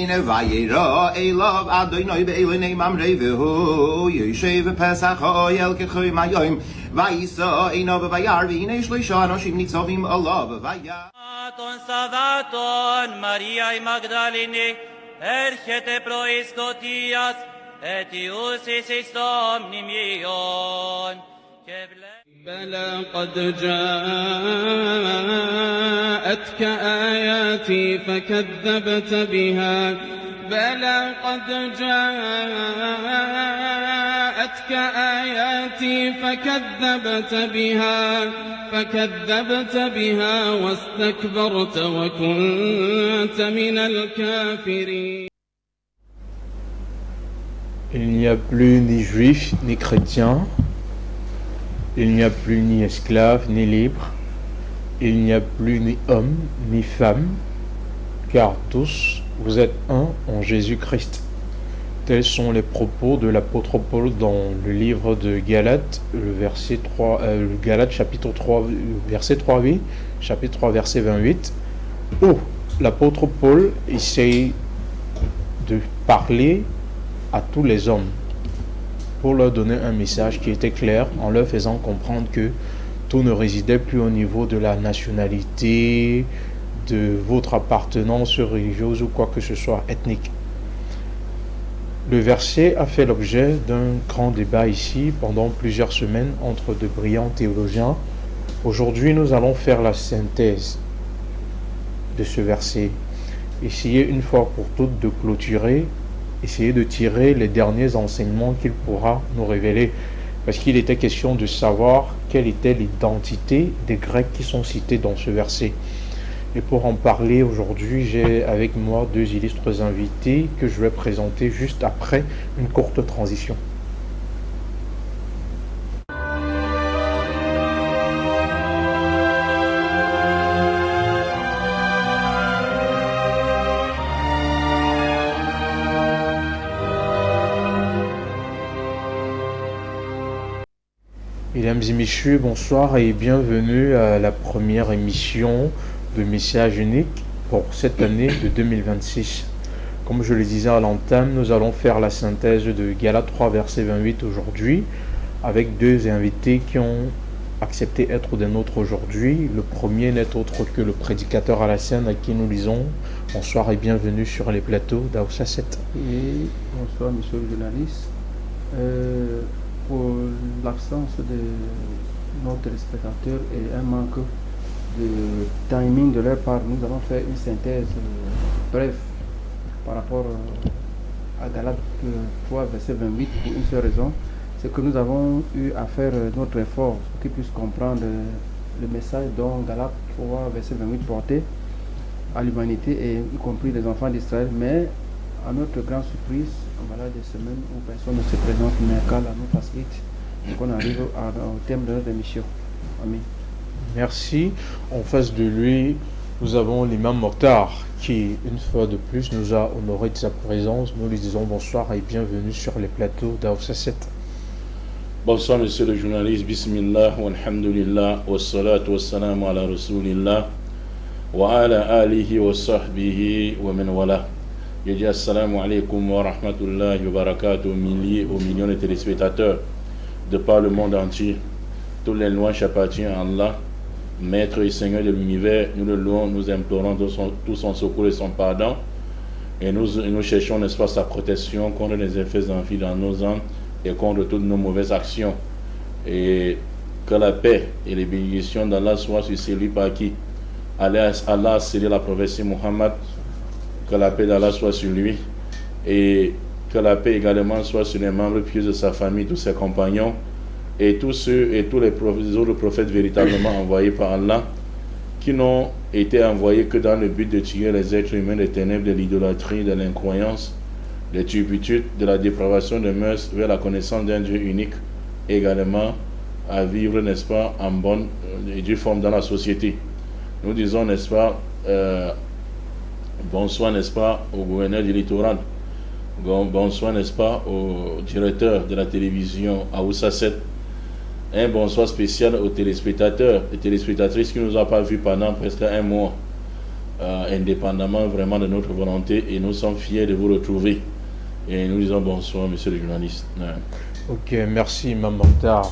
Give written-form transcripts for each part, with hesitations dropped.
Eina vayira elav Adonai be'elonei mamrei v'hu Yoshev Pesach ha'oyel kechui mayoim Vayisa eina v'vayar v'hinei shloisha anoshim nitzovim alav v'vayar Ton Savaton Mariae Magdalene Erchete prois Kotias Etius is omnimion بلى قد جاءتك آياتي فكذبت بها بلى قد جاءتك آياتي فكذبت بها واستكبرت وكنت من الكافرين. Il n'y a plus ni juifs ni chrétiens. Il n'y a plus ni esclave ni libre, il n'y a plus ni homme ni femme, car tous vous êtes un en Jésus-Christ. Tels sont les propos de l'apôtre Paul dans le livre de Galates, Galates chapitre 3, verset 3b, chapitre 3, verset 28, où l'apôtre Paul essaye de parler à tous les hommes, pour leur donner un message qui était clair, en leur faisant comprendre que tout ne résidait plus au niveau de la nationalité, de votre appartenance religieuse ou quoi que ce soit ethnique. Le verset a fait l'objet d'un grand débat ici pendant plusieurs semaines entre de brillants théologiens. Aujourd'hui, nous allons faire la synthèse de ce verset. Essayer une fois pour toutes de clôturer, essayer de tirer les derniers enseignements qu'il pourra nous révéler. Parce qu'il était question de savoir quelle était l'identité des Grecs qui sont cités dans ce verset. Et pour en parler aujourd'hui, j'ai avec moi deux illustres invités que je vais présenter juste après une courte transition. Mesdames et messieurs, bonsoir et bienvenue à la première émission de Message unique pour cette année de 2026. Comme je le disais à l'entame, nous allons faire la synthèse de Galates 3, verset 28 aujourd'hui, avec deux invités qui ont accepté d'être des nôtres aujourd'hui. Le premier n'est autre que le prédicateur Alassane à qui nous lisons. Bonsoir et bienvenue sur les plateaux d'Aoussa 7. Et bonsoir monsieur le journaliste. Pour l'absence de nos téléspectateurs et un manque de timing de leur part, nous allons faire une synthèse brève par rapport à Galates 3, verset 28 pour une seule raison, c'est que nous avons eu à faire notre effort pour qu'ils puissent comprendre le message dont Galates 3, verset 28 portait à l'humanité et y compris les enfants d'Israël, mais à notre grande surprise, voilà des semaines où personne ne se présente, mais qu'Allah nous facilite et qu'on arrive au thème de notre émission. Amen. Merci. En face de lui, nous avons l'imam Mokhtar qui, une fois de plus, nous a honoré de sa présence. Nous lui disons bonsoir et bienvenue sur les plateaux d'Aoussa 7. Bonsoir monsieur le journaliste, bismillah, walhamdulillah, wassalatu wassalamu ala rasulillah, wa ala alihi wa sahbihi wa man wala. Je dis assalamu alaikum wa rahmatullahi wa barakatuh aux milliers, aux millions de téléspectateurs de par le monde entier. Tous les louanges appartiennent à Allah, Maître et Seigneur de l'univers. Nous le louons, nous implorons tout son secours et son pardon. Et nous cherchons, n'est-ce pas, sa protection contre les effets envies dans nos âmes et contre toutes nos mauvaises actions. Et que la paix et les bénédictions d'Allah soient sur celui par qui Allah a scellé la prophétie Muhammad. Que la paix d'Allah soit sur lui et que la paix également soit sur les membres pieux de sa famille, tous ses compagnons et tous ceux et tous les autres prophètes véritablement envoyés par Allah qui n'ont été envoyés que dans le but de tirer les êtres humains des ténèbres de l'idolâtrie, de l'incroyance, des turpitudes, de la dépravation de mœurs vers la connaissance d'un Dieu unique, et également à vivre, n'est-ce pas, en bonne et due forme dans la société. Nous disons, n'est-ce pas, bonsoir, n'est-ce pas, au gouverneur du littoral. Bonsoir, n'est-ce pas, au directeur de la télévision Aoussa 7. Un bonsoir spécial aux téléspectateurs et téléspectatrices qui ne nous ont pas vus pendant presque un mois. indépendamment vraiment de notre volonté, et nous sommes fiers de vous retrouver. Et nous disons bonsoir, monsieur le journaliste. Ok, merci Imam Mokhtar.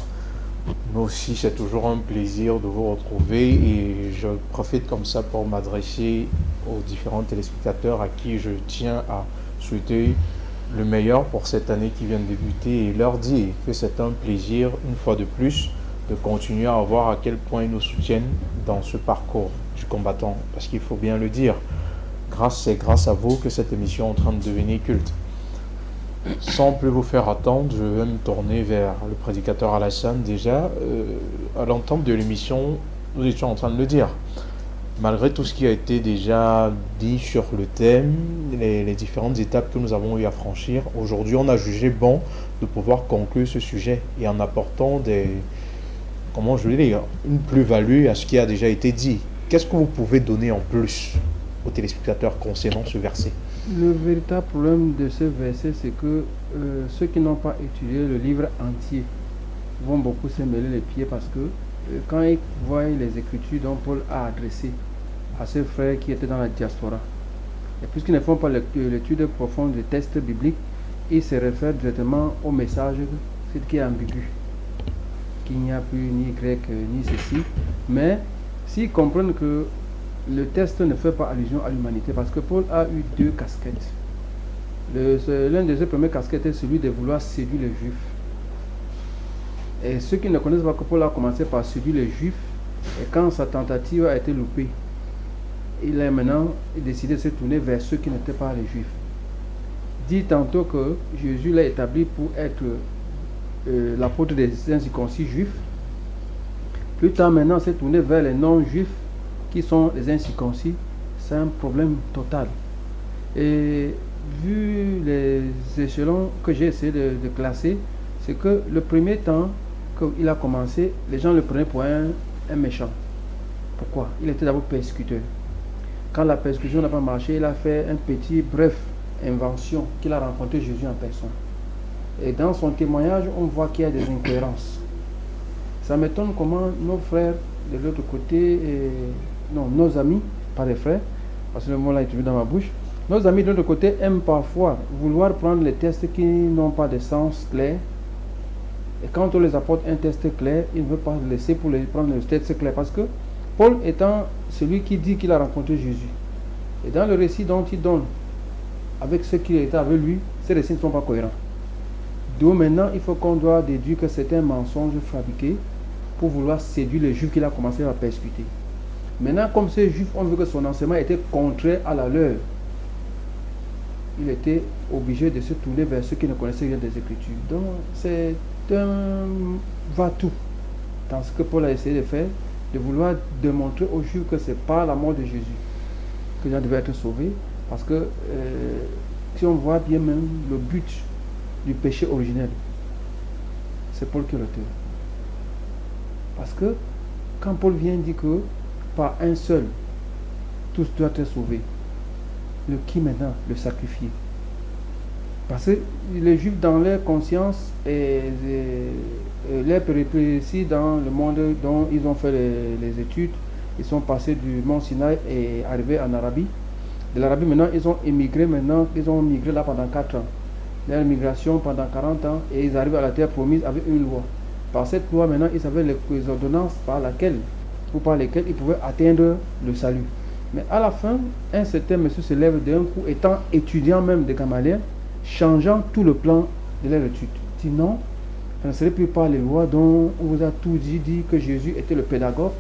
Nous aussi, c'est toujours un plaisir de vous retrouver et je profite comme ça pour m'adresser aux différents téléspectateurs à qui je tiens à souhaiter le meilleur pour cette année qui vient de débuter et leur dire que c'est un plaisir, une fois de plus, de continuer à voir à quel point ils nous soutiennent dans ce parcours du combattant. Parce qu'il faut bien le dire, c'est grâce à vous que cette émission est en train de devenir culte. Sans plus vous faire attendre, je vais me tourner vers le prédicateur Alassane. Déjà, à l'entente de l'émission, nous étions en train de le dire. Malgré tout ce qui a été déjà dit sur le thème, les différentes étapes que nous avons eu à franchir, aujourd'hui on a jugé bon de pouvoir conclure ce sujet et en apportant une plus-value à ce qui a déjà été dit. Qu'est-ce que vous pouvez donner en plus aux téléspectateurs concernant ce verset? Le véritable problème de ce verset, c'est que ceux qui n'ont pas étudié le livre entier vont beaucoup se mêler les pieds parce que quand ils voient les écritures dont Paul a adressé à ses frères qui étaient dans la diaspora, et puisqu'ils ne font pas l'étude profonde des textes bibliques, ils se réfèrent directement au message qui est ambigu, qu'il n'y a plus ni grec ni ceci, mais s'ils comprennent que le texte ne fait pas allusion à l'humanité parce que Paul a eu deux casquettes. L'un de ses premières casquettes est celui de vouloir séduire les Juifs. Et ceux qui ne connaissent pas que Paul a commencé par séduire les Juifs, et quand sa tentative a été loupée, il a maintenant décidé de se tourner vers ceux qui n'étaient pas les Juifs. Dit tantôt que Jésus l'a établi pour être l'apôtre des incirconcis juifs. Plus tard maintenant, s'est tourné vers les non-juifs qui sont les incirconcis. C'est un problème total. Et vu les échelons que j'ai essayé de classer, c'est que le premier temps qu'il a commencé, les gens le prenaient pour un méchant. Pourquoi? Il était d'abord persécuteur. Quand la persécution n'a pas marché, il a fait un petit bref invention qu'il a rencontré Jésus en personne. Et dans son témoignage, on voit qu'il y a des incohérences. Ça m'étonne comment nos frères de l'autre côté, nos amis, pas les frères, parce que le mot là est toujours dans ma bouche, nos amis de l'autre côté aiment parfois vouloir prendre les tests qui n'ont pas de sens clair. Et quand on les apporte un test clair, ils ne veulent pas le laisser pour les prendre le test clair. Parce que Paul étant celui qui dit qu'il a rencontré Jésus, et dans le récit dont il donne avec ceux qui étaient avec lui, ces récits ne sont pas cohérents. Donc maintenant, il faut qu'on doit déduire que c'est un mensonge fabriqué pour vouloir séduire les Juifs qu'il a commencé à persécuter. Maintenant, comme ces Juifs ont vu que son enseignement était contraire à la leur, il était obligé de se tourner vers ceux qui ne connaissaient rien des Écritures. Donc, c'est un va-tout dans ce que Paul a essayé de faire, de vouloir démontrer aux Juifs que c'est par la mort de Jésus que les gens devaient être sauvés, parce que si on voit bien même le but du péché originel, c'est Paul qui est l'auteur. Parce que quand Paul vient dire que par un seul, tous doivent être sauvés, le qui maintenant? Le sacrifié. Parce que les Juifs, dans leur conscience et leur péripétie dans le monde dont ils ont fait les études, ils sont passés du mont Sinaï et arrivés en Arabie. De l'Arabie maintenant, ils ont migré là pendant 4 ans. Leur migration pendant 40 ans, et ils arrivent à la terre promise avec une loi. Par cette loi maintenant, ils avaient les ordonnances par lesquelles ils pouvaient atteindre le salut. Mais à la fin, un certain monsieur se lève d'un coup, étant étudiant même de Gamaliel, changeant tout le plan de leur étude. Il dit non, ça ne serait plus par les lois dont on vous a tout dit que Jésus était le pédagogue.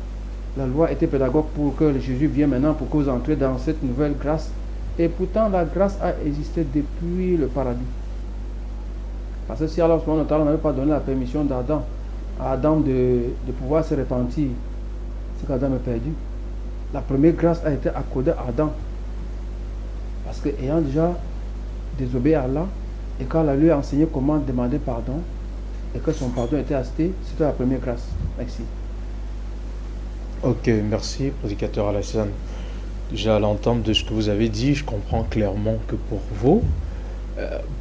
La loi était pédagogue pour que Jésus vienne maintenant, pour que vous entrez dans cette nouvelle grâce. Et pourtant, la grâce a existé depuis le paradis. Parce que si alors on n'avait pas donné la permission à Adam de pouvoir se repentir, c'est qu'Adam est perdu. La première grâce a été accordée à Adam. Parce que ayant déjà désobéi à Allah, et quand Allah lui a enseigné comment demander pardon, et que son pardon était accepté, c'était la première grâce. Merci. Ok, merci, prédicateur Alassane. Déjà, à l'entente de ce que vous avez dit, je comprends clairement que pour vous,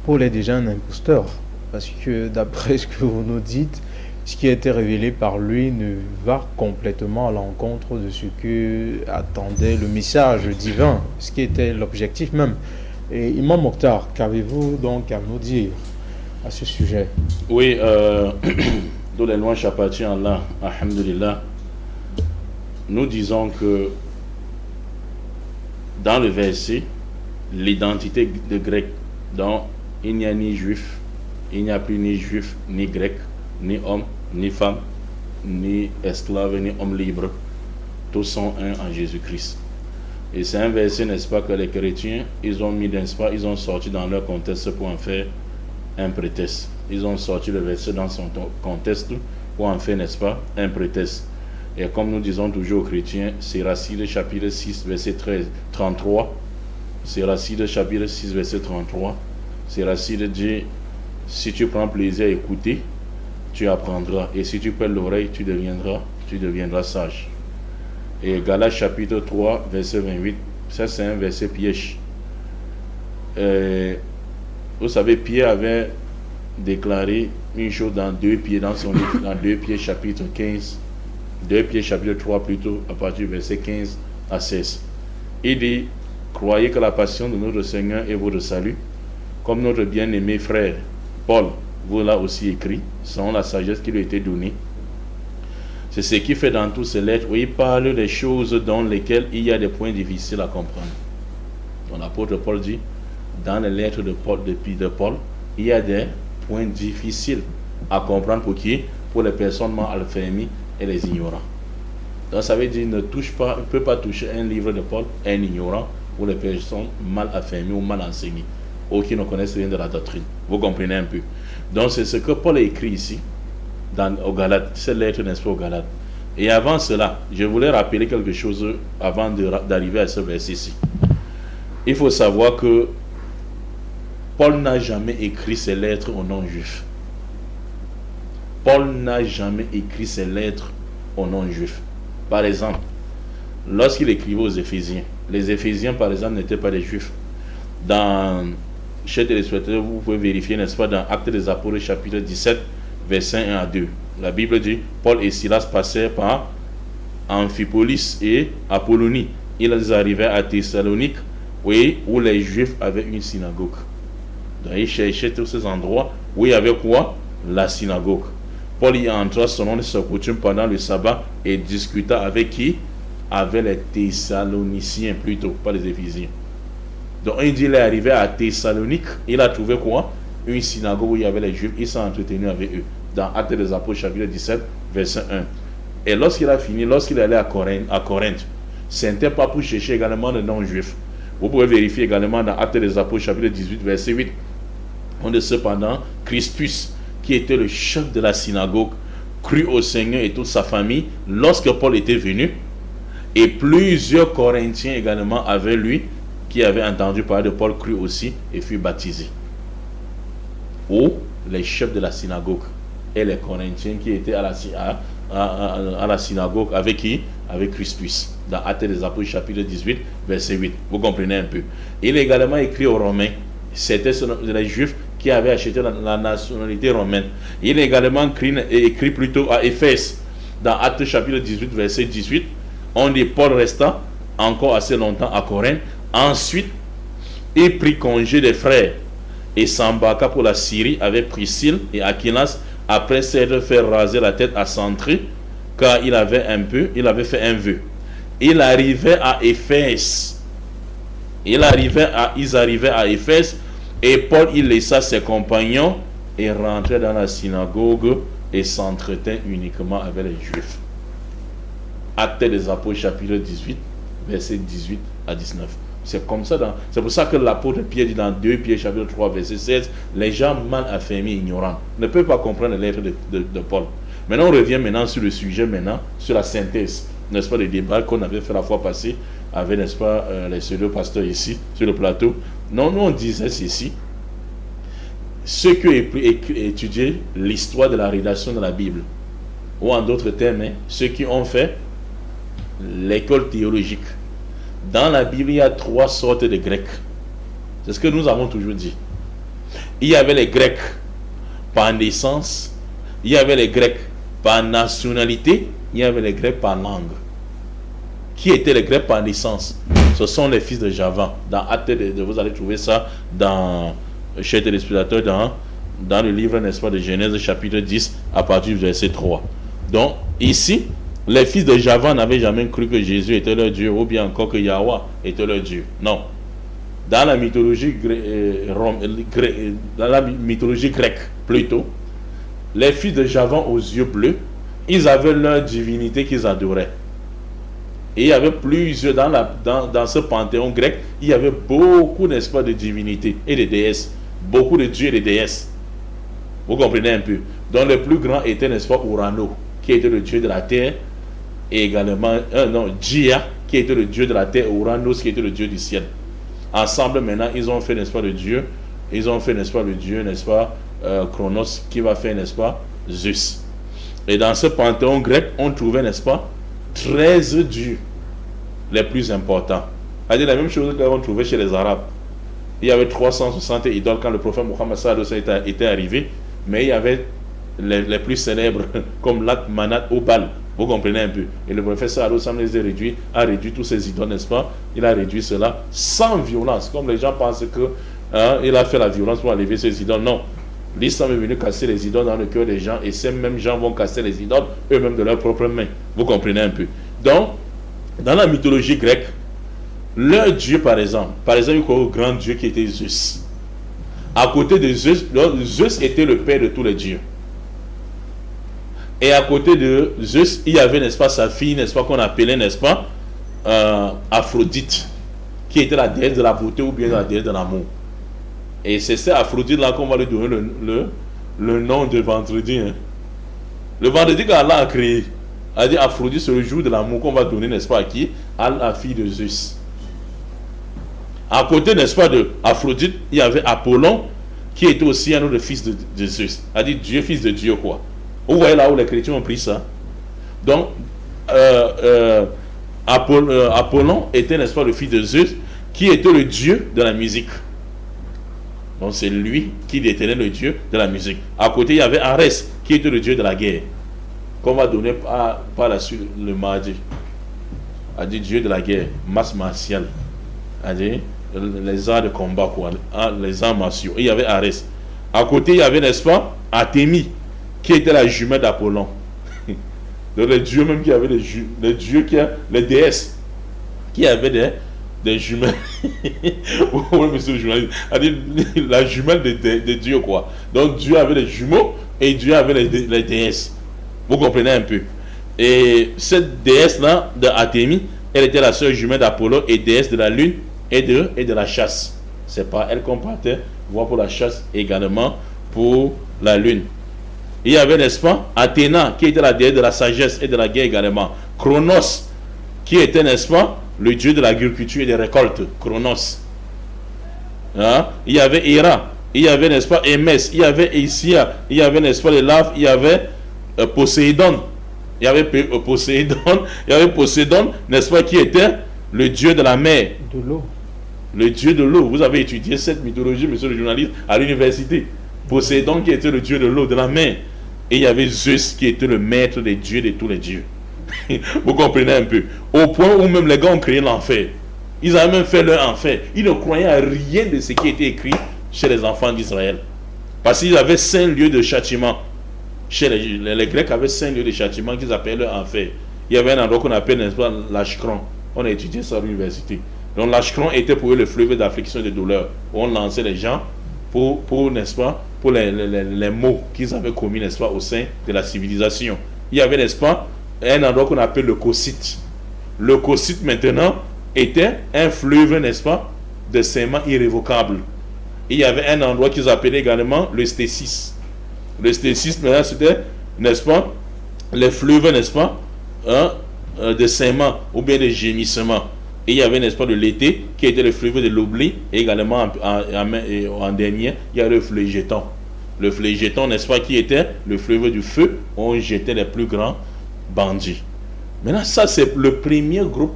Paul est déjà un imposteur. Parce que d'après ce que vous nous dites, ce qui a été révélé par lui ne va complètement à l'encontre de ce que attendait le message divin, ce qui était l'objectif même. Et Imam Mokhtar, qu'avez-vous donc à nous dire à ce sujet? Oui, dans les louanges appartiennent à Allah, alhamdulillah. Nous disons que dans le verset, l'identité de grec, donc il n'y a ni juif, il n'y a plus ni juif, ni grec, ni homme, ni femme, ni esclave, ni homme libre. Tous sont un en Jésus-Christ. Et c'est un verset, n'est-ce pas, que les chrétiens, ils ont mis, n'est-ce pas, ils ont sorti dans leur contexte pour en faire un prétexte. Ils ont sorti le verset dans son contexte pour en faire, n'est-ce pas, un prétexte. Et comme nous disons toujours aux chrétiens, c'est Siracide chapitre 6, verset 33. Siracide chapitre 6, verset 33. Siracide dit, si tu prends plaisir à écouter, tu apprendras. Et si tu perds l'oreille, tu deviendras sage. Et Galates chapitre 3, verset 28, ça c'est un verset piège. Vous savez, Pierre avait déclaré une chose dans 2 Pierre, dans son livre, dans 2 Pierre chapitre 15, 2 Pierre chapitre 3 plutôt, à partir du verset 15 à 16. Il dit, croyez que la passion de notre Seigneur est votre salut, comme notre bien-aimé frère Paul vous l'a aussi écrit, selon la sagesse qui lui a été donnée. C'est ce qui fait dans toutes ces lettres où il parle des choses dans lesquelles il y a des points difficiles à comprendre. Donc l'apôtre Paul dit, dans les lettres de Paul, il y a des points difficiles à comprendre pour qui? Pour les personnes mal affermies et les ignorants. Donc ça veut dire, ne peut pas toucher un livre de Paul, un ignorant, ou les personnes mal affermies ou mal enseignées, ou qui ne connaissent rien de la doctrine. Vous comprenez un peu. Donc c'est ce que Paul a écrit ici, aux Galates, cette lettre, n'est-ce pas, aux Galates. Et avant cela, je voulais rappeler quelque chose avant d'arriver à ce verset-ci. Il faut savoir que Paul n'a jamais écrit ses lettres aux non-juifs. Paul n'a jamais écrit ses lettres aux non-juifs. Par exemple, lorsqu'il écrivait aux Éphésiens, les Éphésiens, par exemple, n'étaient pas des juifs. Chez téléspectateurs, vous pouvez vérifier, n'est-ce pas, dans Actes des Apôtres, chapitre 17, versets 1 à 2. La Bible dit, Paul et Silas passèrent par Amphipolis et Apollonie. Ils arrivaient à Thessalonique, oui, où les Juifs avaient une synagogue. Donc, ils cherchaient tous ces endroits où il y avait quoi? La synagogue. Paul y entra selon ses coutumes pendant le sabbat et discuta avec qui? Avec les Thessaloniciens plutôt, pas les Éphésiens. Donc il dit, il est arrivé à Thessalonique, il a trouvé quoi? Une synagogue où il y avait les Juifs, il s'est entretenu avec eux. Dans Actes des Apôtres, chapitre 17, verset 1. Et lorsqu'il a fini, lorsqu'il allait à Corinthe, ce n'était pas pour chercher également les non-juifs. Vous pouvez vérifier également dans Actes des Apôtres, chapitre 18, verset 8. On dit cependant, Crispus, qui était le chef de la synagogue, crut au Seigneur et toute sa famille lorsque Paul était venu. Et plusieurs Corinthiens également avec lui, qui avaient entendu parler de Paul, crut aussi et furent baptisés. Ou les chefs de la synagogue et les Corinthiens qui étaient à la synagogue avec qui? Avec Crispus. Dans Actes des Apôtres, chapitre 18, verset 8. Vous comprenez un peu. Il est également écrit aux Romains. C'était les Juifs qui avaient acheté la nationalité romaine. Il est également écrit plutôt à Éphèse. Dans Actes chapitre 18, verset 18. On dit Paul resta encore assez longtemps à Corinthe. Ensuite, il prit congé des frères et s'embarqua pour la Syrie avec Priscille et Aquilas, après s'être fait raser la tête à Centrée, car il avait fait un vœu. Il arrivait à Éphèse. Ils arrivaient à Éphèse et Paul, il laissa ses compagnons et rentrait dans la synagogue et s'entretint uniquement avec les Juifs. Actes des Apôtres, chapitre 18, versets 18 à 19. C'est comme ça. C'est pour ça que l'apôtre Pierre dit dans 2 Pierre, chapitre 3, verset 16, les gens mal affermis, ignorants, ne peuvent pas comprendre les lettres de Paul. Maintenant, on revient sur le sujet, sur la synthèse, n'est-ce pas, des débats qu'on avait fait la fois passée avec, n'est-ce pas, les pseudo pasteurs ici, sur le plateau. Non, nous on disait ceci. Ceux qui ont étudié l'histoire de la rédaction de la Bible, ou en d'autres termes, ceux qui ont fait l'école théologique. Dans la Bible, il y a 3 sortes de Grecs. C'est ce que nous avons toujours dit. Il y avait les Grecs par naissance, il y avait les Grecs par nationalité, il y avait les Grecs par langue. Qui étaient les Grecs par naissance? Ce sont les fils de Javan. Dans Actes vous allez trouver ça chez les téléspectateurs dans le livre, n'est-ce pas, de Genèse chapitre 10 à partir du verset 3. Donc ici, les fils de Javan n'avaient jamais cru que Jésus était leur Dieu ou bien encore que Yahweh était leur Dieu. Non. Dans la mythologie grecque plutôt, les fils de Javan aux yeux bleus, ils avaient leur divinité qu'ils adoraient. Et il y avait plusieurs, dans ce panthéon grec, il y avait beaucoup, n'est-ce pas, de divinités et de déesses. Beaucoup de dieux et de déesses. Vous comprenez un peu. Donc le plus grand était, n'est-ce pas, Urano, qui était le dieu de la terre, et également, Dia, qui était le dieu de la terre, et Uranos, qui était le dieu du ciel. Ensemble, maintenant, ils ont fait, n'est-ce pas, le dieu, n'est-ce pas, Chronos, qui va faire, n'est-ce pas, Zeus. Et dans ce panthéon grec, on trouvait, n'est-ce pas, 13 dieux les plus importants. C'est la même chose qu'on trouvait chez les Arabes. Il y avait 360 idoles quand le prophète Mohammed était arrivé, mais il y avait les plus célèbres comme Lat, Manat ou Bal. Vous comprenez un peu. Et le prophète les a réduit tous ces idoles, n'est-ce pas? Il a réduit cela sans violence, comme les gens pensent que il a fait la violence pour enlever ces idoles. Non. L'islam est venu casser les idoles dans le cœur des gens, et ces mêmes gens vont casser les idoles eux-mêmes de leurs propres mains. Vous comprenez un peu. Donc, dans la mythologie grecque, leur dieu, par exemple, il y a un grand dieu qui était Zeus. À côté de Zeus, Zeus était le père de tous les dieux. Et à côté de Zeus, il y avait, n'est-ce pas, sa fille, n'est-ce pas, qu'on appelait, n'est-ce pas, Aphrodite, qui était la déesse de la beauté ou bien la déesse de l'amour. Et c'est cette Aphrodite-là qu'on va lui donner le nom de vendredi. Hein. Le vendredi qu'Allah a créé, a dit Aphrodite, c'est le jour de l'amour qu'on va donner, n'est-ce pas, à qui? À la fille de Zeus. À côté, n'est-ce pas, de Aphrodite, il y avait Apollon, qui était aussi un autre fils de Zeus. A dit Dieu, fils de Dieu, quoi. Vous voyez là où les chrétiens ont pris ça. Donc, Apollon était, n'est-ce pas, le fils de Zeus, qui était le dieu de la musique. Donc c'est lui qui détenait le dieu de la musique. À côté, il y avait Arès, qui était le dieu de la guerre, qu'on va donner par la suite le mardi. A dit dieu de la guerre, masse martiale. A dit les arts de combat, quoi, les arts martiaux. Et il y avait Arès. À côté, il y avait, n'est-ce pas, Artémis, qui était la jumelle d'Apollon. Donc les dieux même qui avaient les déesses qui avaient des jumelles. Oui, monsieur le journaliste. La jumelle de Dieu, quoi. Donc Dieu avait des jumeaux et Dieu avait les déesses. Vous comprenez un peu. Et cette déesse-là, de Artémis, elle était la sœur jumelle d'Apollon et déesse de la lune et de la chasse. C'est pas elle qu'on partait voir pour la chasse, également pour la lune. Il y avait, n'est-ce pas, Athéna, qui était la déesse de la sagesse et de la guerre également. Chronos, qui était, n'est-ce pas, le dieu de l'agriculture et des récoltes. Chronos. Hein? Il y avait Héra, il y avait, n'est-ce pas, Hermès, il y avait Isia, il y avait, n'est-ce pas, les laves, il y avait Poséidon. Il y avait Poséidon, n'est-ce pas, qui était le dieu de la mer. De l'eau. Le dieu de l'eau. Vous avez étudié cette mythologie, monsieur le journaliste, à l'université. Poséidon qui était le dieu de l'eau, de la mer. Et il y avait Zeus qui était le maître des dieux de tous les dieux. Vous comprenez un peu. Au point où même les gars ont créé l'enfer. Ils avaient même fait leur enfer. Ils ne croyaient à rien de ce qui était écrit chez les enfants d'Israël. Parce qu'ils avaient 5 lieux de châtiment. Chez les Grecs avaient 5 lieux de châtiment qu'ils appelaient leur enfer. Il y avait un endroit qu'on appelle, n'est-ce pas, l'Ashkron. On a étudié ça à l'université. Donc l'Ashkron était pour eux le fleuve d'affliction et de douleur. Où on lançait les gens pour n'est-ce pas, pour les maux qu'ils avaient commis, n'est-ce pas, au sein de la civilisation. Il y avait, n'est-ce pas, un endroit qu'on appelle le Cocyte. Le Cocyte, maintenant, était un fleuve, n'est-ce pas, de saignement irrévocable. Il y avait un endroit qu'ils appelaient également le Stésis. Le Stésis, maintenant, c'était, n'est-ce pas, les fleuves, n'est-ce pas, de saignement ou bien de gémissement. Et il y avait, n'est-ce pas, de l'été, qui était le fleuve de l'oubli, et également en dernier, il y a le Phlegéton. Le Phlegéton, n'est-ce pas, qui était le fleuve du feu, où on jetait les plus grands bandits. Maintenant, ça, c'est le premier groupe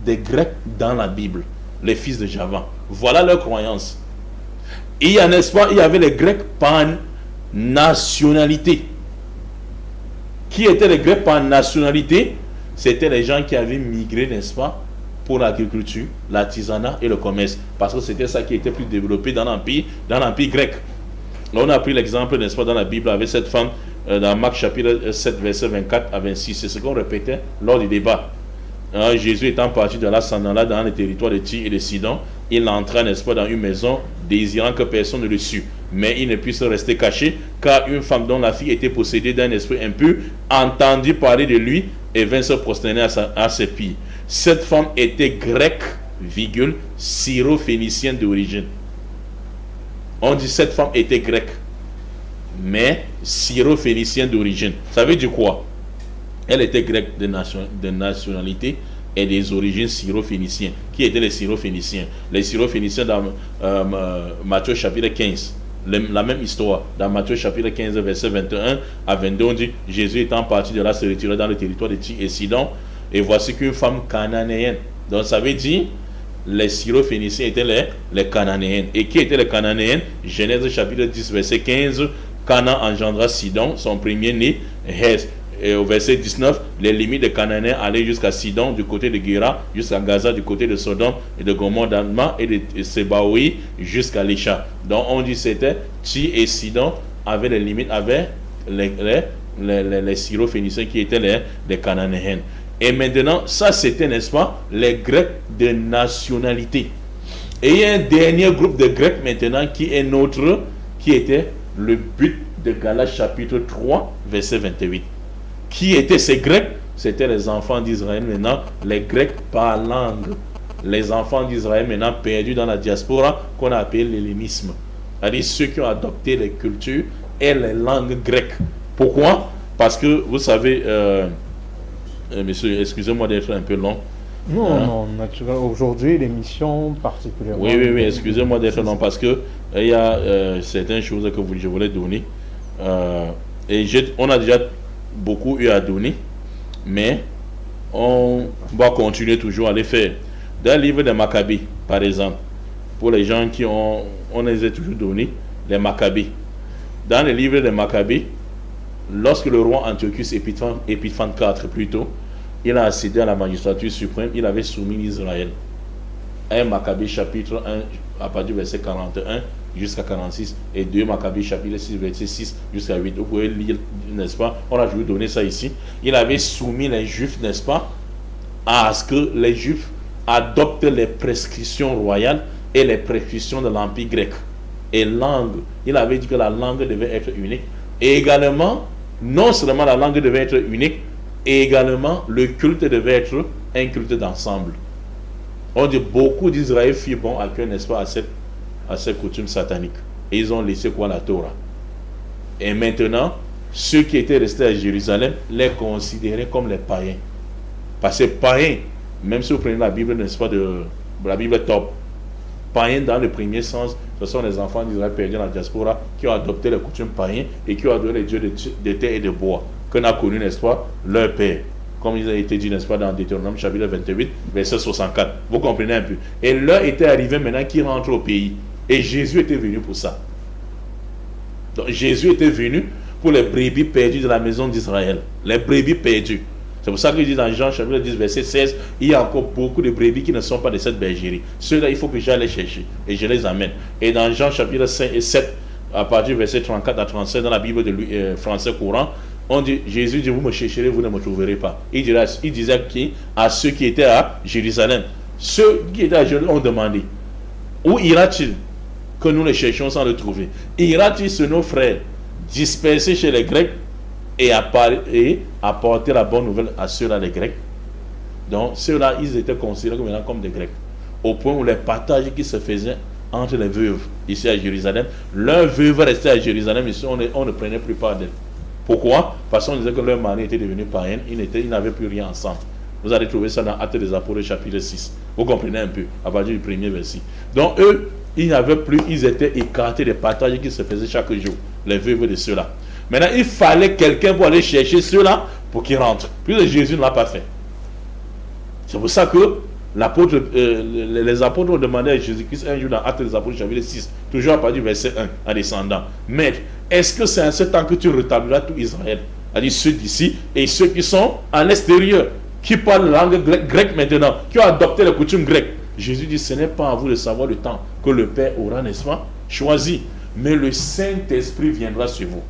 des Grecs dans la Bible, les fils de Javan. Voilà leur croyance. Et il y a, n'est-ce pas, il y avait les Grecs par nationalité. Qui étaient les Grecs par nationalité? C'était les gens qui avaient migré, n'est-ce pas, pour l'agriculture, l'artisanat et le commerce. Parce que c'était ça qui était plus développé dans l'Empire grec. Là, on a pris l'exemple, n'est-ce pas, dans la Bible avec cette femme dans Marc chapitre 7, verset 24 à 26. C'est ce qu'on répétait lors du débat. Jésus étant parti de là, s'en alla dans les territoires de Tyr et de Sidon, il entra, n'est-ce pas, dans une maison, désirant que personne ne le sût. Mais il ne puisse rester caché, car une femme dont la fille était possédée d'un esprit impur entendit parler de lui et vint se prosterner à ses pieds. Cette femme était grecque, syro-phénicienne d'origine. On dit cette femme était grecque, mais syro-phénicienne d'origine. Ça veut dire quoi? Elle était grecque de nationalité et des origines syro-phéniciennes. Qui étaient les syro-phéniciens? Les syro-phéniciens dans Matthieu chapitre 15. La même histoire. Dans Matthieu chapitre 15, verset 21 à 22, on dit Jésus étant parti de là se retirer dans le territoire de Tyr et Sidon. Et voici qu'une femme cananéenne. Donc ça veut dire les syro-phéniciens étaient les cananéennes. Et qui étaient les cananéennes? Genèse chapitre 10, verset 15. Canaan engendra Sidon, son premier-né, Hez. Et au verset 19, les limites des Cananéens allaient jusqu'à Sidon du côté de Géra, jusqu'à Gaza du côté de Sodome et de Gomorrhe d'Adma et de Sébaoï jusqu'à Lisha. Donc on dit c'était Tyr et Sidon avaient les limites avec les syro-phéniciens qui étaient les Cananéens. Et maintenant, ça c'était, n'est-ce pas, les Grecs de nationalité. Et il y a un dernier groupe de Grecs maintenant qui est notre, qui était le but de Galates chapitre 3, verset 28. Qui étaient ces Grecs? C'était les enfants d'Israël maintenant, les Grecs par langue. Les enfants d'Israël maintenant perdus dans la diaspora qu'on a appelé l'hellénisme. C'est-à-dire ceux qui ont adopté les cultures et les langues grecques. Pourquoi? Parce que vous savez, monsieur, excusez-moi d'être un peu long. Non, naturellement. Aujourd'hui, l'émission particulièrement. Oui, excusez-moi d'être long parce que il y a certaines choses que je voulais donner. Et on a déjà beaucoup eu à donner, mais on va continuer toujours à les faire. Dans le livre des Maccabées, par exemple, pour les gens qui on les a toujours donné, les Maccabées. Dans le livre des Maccabées, lorsque le roi Antiochus Épiphane IV plutôt, il a accédé à la magistrature suprême, il avait soumis Israël. 1 Maccabée chapitre 1 à partir du verset 41 jusqu'à 46 et 2 Maccabée chapitre 6 verset 6 jusqu'à 8. Vous pouvez lire, n'est-ce pas? On a toujours donné ça ici. Il avait soumis les Juifs, n'est-ce pas, à ce que les Juifs adoptent les prescriptions royales et les prescriptions de l'Empire grec. Et langue, il avait dit que la langue devait être unique. Et également, non seulement la langue devait être unique, et également le culte devait être un culte d'ensemble. On dit beaucoup d'Israël firent bon accueil, n'est-ce pas, à cette coutume satanique. Et ils ont laissé quoi? La Torah. Et maintenant, ceux qui étaient restés à Jérusalem les considéraient comme les païens. Parce que païens, même si vous prenez la Bible, n'est-ce pas, de la Bible top, païens dans le premier sens, ce sont les enfants d'Israël perdus dans la diaspora qui ont adopté les coutumes païens et qui ont adoré les dieux de terre et de bois, que n'a connu, n'est-ce pas, leur père. Comme il a été dit, n'est-ce pas, dans Deutéronome chapitre 28, verset 64. Vous comprenez un peu. Et l'heure était arrivée maintenant qu'ils rentrent au pays. Et Jésus était venu pour ça. Donc Jésus était venu pour les brebis perdues de la maison d'Israël. Les brebis perdues. C'est pour ça qu'il dit dans Jean chapitre 10, verset 16, il y a encore beaucoup de brebis qui ne sont pas de cette bergerie. Ceux-là, il faut que j'aille les chercher. Et je les amène. Et dans Jean chapitre 5 et 7, à partir du verset 34 à 37, dans la Bible de français courant, on dit, Jésus dit, vous me chercherez, vous ne me trouverez pas. Il disait à ceux qui étaient à Jérusalem. Ceux qui étaient à Jérusalem ont demandé, où ira-t-il que nous le cherchions sans le trouver? Ira-t-il sur nos frères dispersés chez les Grecs et apporter la bonne nouvelle à ceux-là, les Grecs? Donc ceux-là, ils étaient considérés comme des Grecs. Au point où les partages qui se faisaient entre les veuves ici à Jérusalem, leurs veuves restaient à Jérusalem, ici on ne prenait plus part d'elles. Pourquoi? Parce qu'on disait que leur mari était devenu païen, ils n'avaient plus rien ensemble. Vous allez trouver ça dans Actes des Apôtres chapitre 6. Vous comprenez un peu, à partir du premier verset. Donc eux, ils n'avaient plus, ils étaient écartés des partages qui se faisaient chaque jour, les veuves de ceux-là. Maintenant, il fallait quelqu'un pour aller chercher ceux-là pour qu'ils rentrent. Puis Jésus ne l'a pas fait. C'est pour ça que les apôtres ont demandé à Jésus-Christ un jour dans Actes des Apôtres chapitre 6, toujours à partir du verset 1, en descendant, Maître, est-ce que c'est en ce temps que tu rétabliras tout Israël? c'est-à-dire ceux d'ici et ceux qui sont à l'extérieur, qui parlent la langue grecque maintenant, qui ont adopté les coutumes grecques. Jésus dit, ce n'est pas à vous de savoir le temps que le Père aura, n'est-ce pas, choisi. Mais le Saint-Esprit viendra sur vous.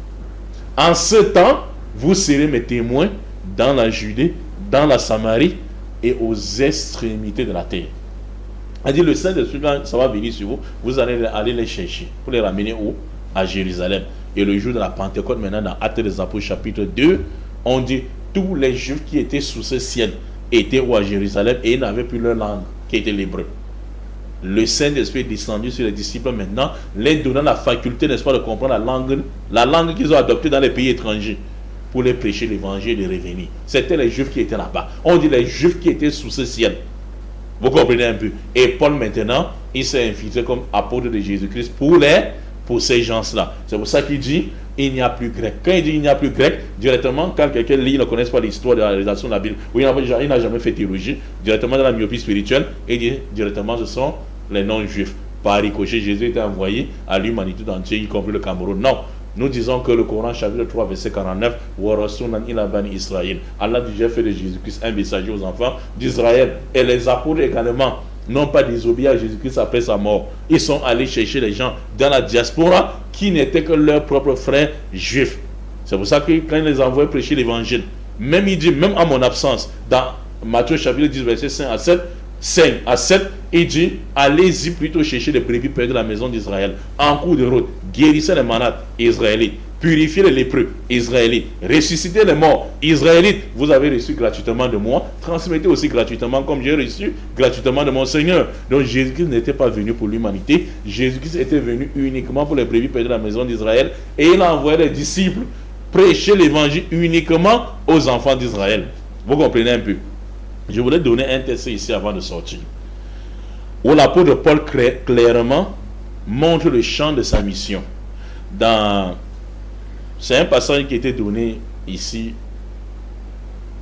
En ce temps, vous serez mes témoins dans la Judée, dans la Samarie et aux extrémités de la terre. C'est-à-dire, le Saint-Esprit, ça va venir sur vous, vous allez aller les chercher pour les ramener où? À Jérusalem. Et le jour de la Pentecôte, maintenant, dans Actes des Apôtres, chapitre 2, on dit, tous les Juifs qui étaient sous ce ciel étaient où à Jérusalem et ils n'avaient plus leur langue, qui était l'hébreu. Le Saint-Esprit est descendu sur les disciples maintenant, les donnant la faculté, n'est-ce pas, de comprendre la langue qu'ils ont adoptée dans les pays étrangers, pour les prêcher l'évangile et revenir. C'était les Juifs qui étaient là-bas. On dit les Juifs qui étaient sous ce ciel. Vous comprenez un peu. Et Paul maintenant, il s'est infiltré comme apôtre de Jésus-Christ pour ces gens-là. C'est pour ça qu'il dit, il n'y a plus grec. Quand il dit il n'y a plus grec, directement, quand quelqu'un lit, il ne connaît pas l'histoire de la réalisation de la Bible, ou il n'a jamais fait théologie, directement dans la myopie spirituelle, il dit directement, ce sont les non-juifs. Par ricochet, Jésus était envoyé à l'humanité entière, y compris le Cameroun. Non. Nous disons que le Coran, chapitre 3, verset 49, Allah dit, j'ai fait de Jésus-Christ un messager aux enfants d'Israël. Et les apôtres également n'ont pas désobéi à Jésus-Christ après sa mort. Ils sont allés chercher les gens dans la diaspora qui n'étaient que leurs propres frères juifs. C'est pour ça que quand il les envoie prêcher l'évangile, même il dit, même à mon absence, dans Matthieu chapitre 10, verset 5 à 7, il dit, allez-y plutôt chercher les brebis perdues de la maison d'Israël. En cours de route, guérissez les malades israélites, purifiez les lépreux israélites, ressuscitez les morts israélites. Vous avez reçu gratuitement de moi, transmettez aussi gratuitement comme j'ai reçu gratuitement de mon Seigneur. Donc Jésus-Christ n'était pas venu pour l'humanité, Jésus-Christ était venu uniquement pour les brebis perdues de la maison d'Israël, et il a envoyé les disciples prêcher l'évangile uniquement aux enfants d'Israël. Vous comprenez un peu? Je voulais donner un texte ici avant de sortir, où l'apôtre Paul clairement montre le champ de sa mission. C'est un passage qui était donné ici,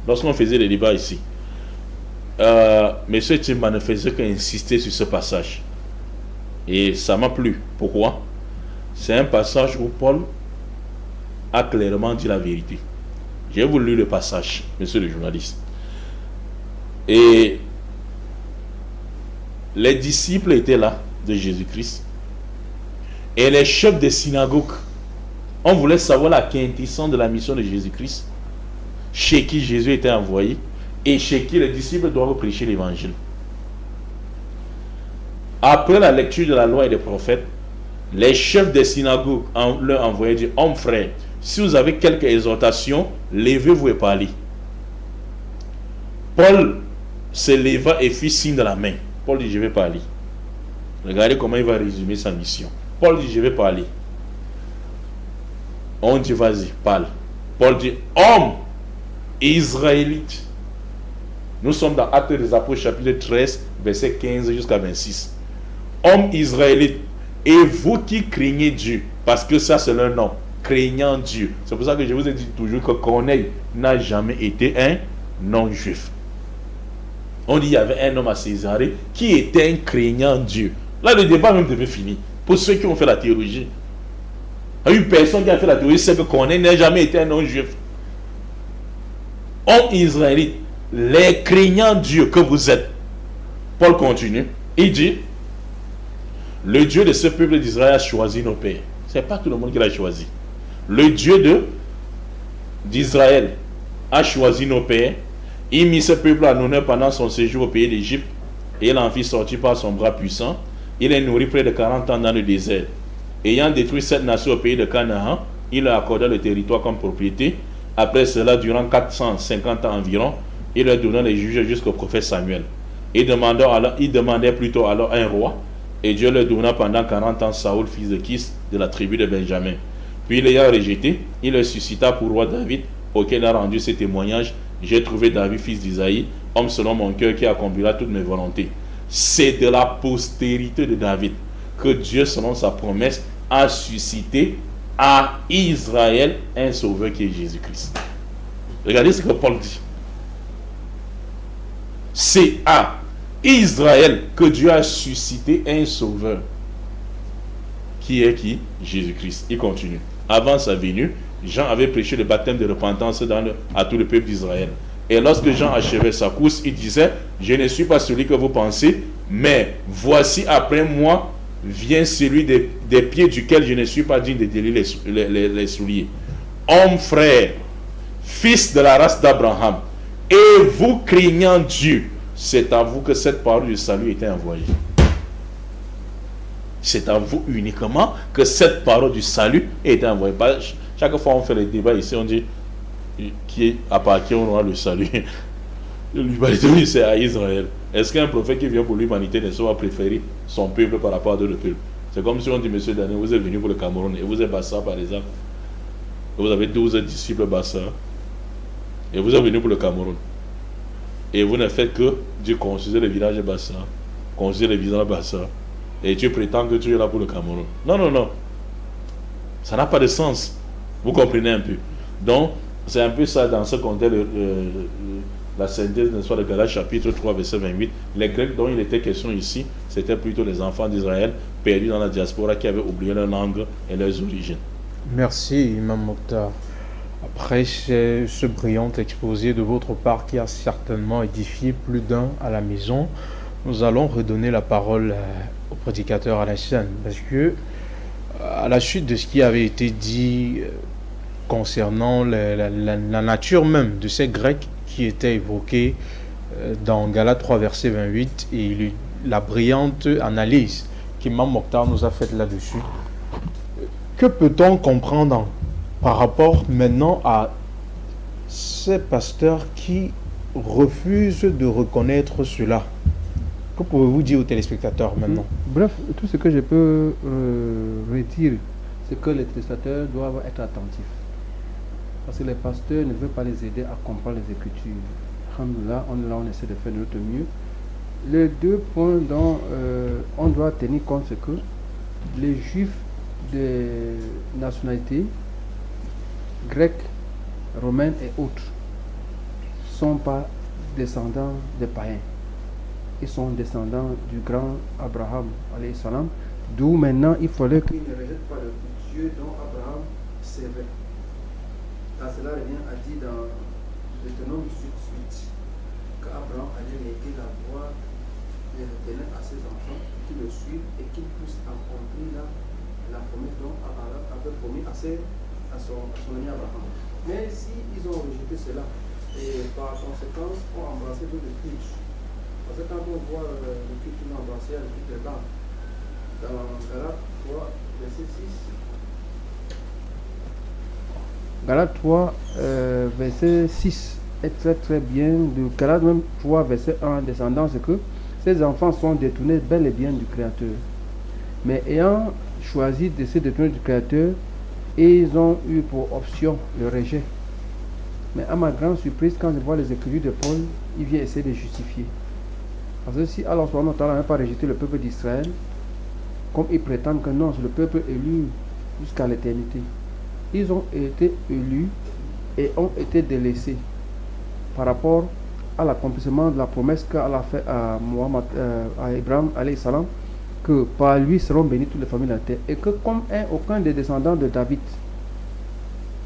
lorsqu'on faisait les débats ici. Monsieur Timman ne faisait qu'insister sur ce passage. Et ça m'a plu. Pourquoi? C'est un passage où Paul a clairement dit la vérité. J'ai voulu le passage, monsieur le journaliste. Et les disciples étaient là de Jésus-Christ. Et les chefs des synagogues, on voulait savoir la quintessence de la mission de Jésus-Christ, chez qui Jésus était envoyé et chez qui les disciples doivent prêcher l'évangile. Après la lecture de la loi et des prophètes, les chefs des synagogues leur envoyaient dire, hommes frères, si vous avez quelques exhortations, levez-vous et parlez. Paul se leva et fit signe de la main. Paul dit, je vais parler. Regardez comment il va résumer sa mission. Paul dit, je vais parler. On dit, vas-y, parle. Paul dit, homme israélite. Nous sommes dans Actes des Apôtres, chapitre 13, verset 15 jusqu'à 26. Homme israélite, et vous qui craignez Dieu, parce que ça c'est leur nom, craignant Dieu. C'est pour ça que je vous ai dit toujours que Corneille n'a jamais été un non-juif. On dit qu'il y avait un homme à Césarée qui était un craignant Dieu. Là, le débat même devait finir. Pour ceux qui ont fait la théologie. Une personne qui a fait la théologie sait que Corneille n'a jamais été un non-juif. Homme israélite, les craignants Dieu que vous êtes. Paul continue. Il dit, le Dieu de ce peuple d'Israël a choisi nos pères. Ce n'est pas tout le monde qui l'a choisi. Le Dieu d'Israël a choisi nos pères. Il mit ce peuple en honneur pendant son séjour au pays d'Égypte et il en fit sortir par son bras puissant. Il est nourri près de 40 ans dans le désert. Ayant détruit cette nation au pays de Canaan, il leur accorda le territoire comme propriété. Après cela, durant 450 ans environ, il leur donna les juges jusqu'au prophète Samuel. Il demandait plutôt alors un roi, et Dieu leur donna pendant 40 ans Saoul, fils de Kis, de la tribu de Benjamin. Puis l'ayant rejeté, il leur suscita pour roi David, auquel il a rendu ses témoignages. J'ai trouvé David, fils d'Isaïe, homme selon mon cœur, qui accomplira toutes mes volontés. C'est de la postérité de David que Dieu, selon sa promesse, a suscité à Israël un sauveur qui est Jésus-Christ. Regardez ce que Paul dit. C'est à Israël que Dieu a suscité un sauveur qui est qui? Jésus-Christ. Il continue. Avant sa venue, Jean avait prêché le baptême de repentance à tout le peuple d'Israël. Et lorsque Jean achevait sa course, il disait, je ne suis pas celui que vous pensez, mais voici après moi vient celui des pieds duquel je ne suis pas digne de délier les souliers. Homme frère, fils de la race d'Abraham, et vous craignant Dieu, c'est à vous que cette parole du salut était envoyée. C'est à vous uniquement que cette parole du salut est envoyée. Chaque fois on fait le débat ici, on dit à part qui on aura le salut. L'humanité, c'est à Israël. Est-ce qu'un prophète qui vient pour l'humanité ne soit préféré son peuple par rapport à d'autres peuples? C'est comme si on dit, monsieur Daniel, vous êtes venu pour le Cameroun et vous êtes Bassa par exemple. Vous avez 12 disciples Bassa et vous êtes venu pour le Cameroun. Et vous ne faites que dire construire le village de Bassa, construire le village de Bassa. Et tu prétends que tu es là pour le Cameroun. Non, non, non. Ça n'a pas de sens. Vous comprenez un peu. Donc, c'est un peu ça dans ce contexte, la synthèse de de Galates chapitre 3, verset 28. Les Grecs dont il était question ici, c'était plutôt les enfants d'Israël perdus dans la diaspora qui avaient oublié leur langue et leurs origines. Merci, Imam Mokhtar. Après ce brillant exposé de votre part qui a certainement édifié plus d'un à la maison, nous allons redonner la parole au prédicateur Alassane, parce que à la suite de ce qui avait été dit concernant la nature même de ces Grecs qui étaient évoqués dans Galates 3 verset 28 et la brillante analyse qu'Imam Mokhtar nous a faite là-dessus, que peut-on comprendre par rapport maintenant à ces pasteurs qui refusent de reconnaître cela? Que pouvez-vous dire aux téléspectateurs maintenant? Bref, tout ce que je peux redire, c'est que les téléspectateurs doivent être attentifs. Parce que les pasteurs ne veulent pas les aider à comprendre les Écritures. Alhamdoulilah, on essaie de faire de notre mieux. Les deux points dont on doit tenir compte, c'est que les Juifs de nationalité grecque, romaine et autres ne sont pas descendants des païens. Ils sont descendants du grand Abraham, alayhi salam, d'où maintenant il fallait qu'ils ne rejettent pas le Dieu dont Abraham servait. Cela revient à dire dans Deutéronome 18 qu'Abraham allait léguer la voie de l'Éternel à ses enfants, qui le suivent et qu'ils puissent accomplir la promesse dont Abraham avait promis à son ami Abraham. Mais s'ils ont rejeté cela et par conséquence ont embrassé d'autres cultes, parce que quand on voit le culte qu'ils ont embrassé avec le culte des Baals, dans Galates 3, verset 6, Galates 3, verset 6 est très très bien. De Galates même 3, verset 1 descendant, c'est que ces enfants sont détournés bel et bien du Créateur. Mais ayant choisi de se détourner du Créateur, ils ont eu pour option le rejet. Mais à ma grande surprise, quand je vois les écritures de Paul, il vient essayer de justifier. Parce que si Allah n'a pas rejeté le peuple d'Israël, comme ils prétendent que non, c'est le peuple élu jusqu'à l'éternité. Ils ont été élus et ont été délaissés par rapport à l'accomplissement de la promesse qu'Allah a fait à Abraham, alayhi salam, que par lui seront bénies toutes les familles de la terre, et que comme aucun des descendants de David,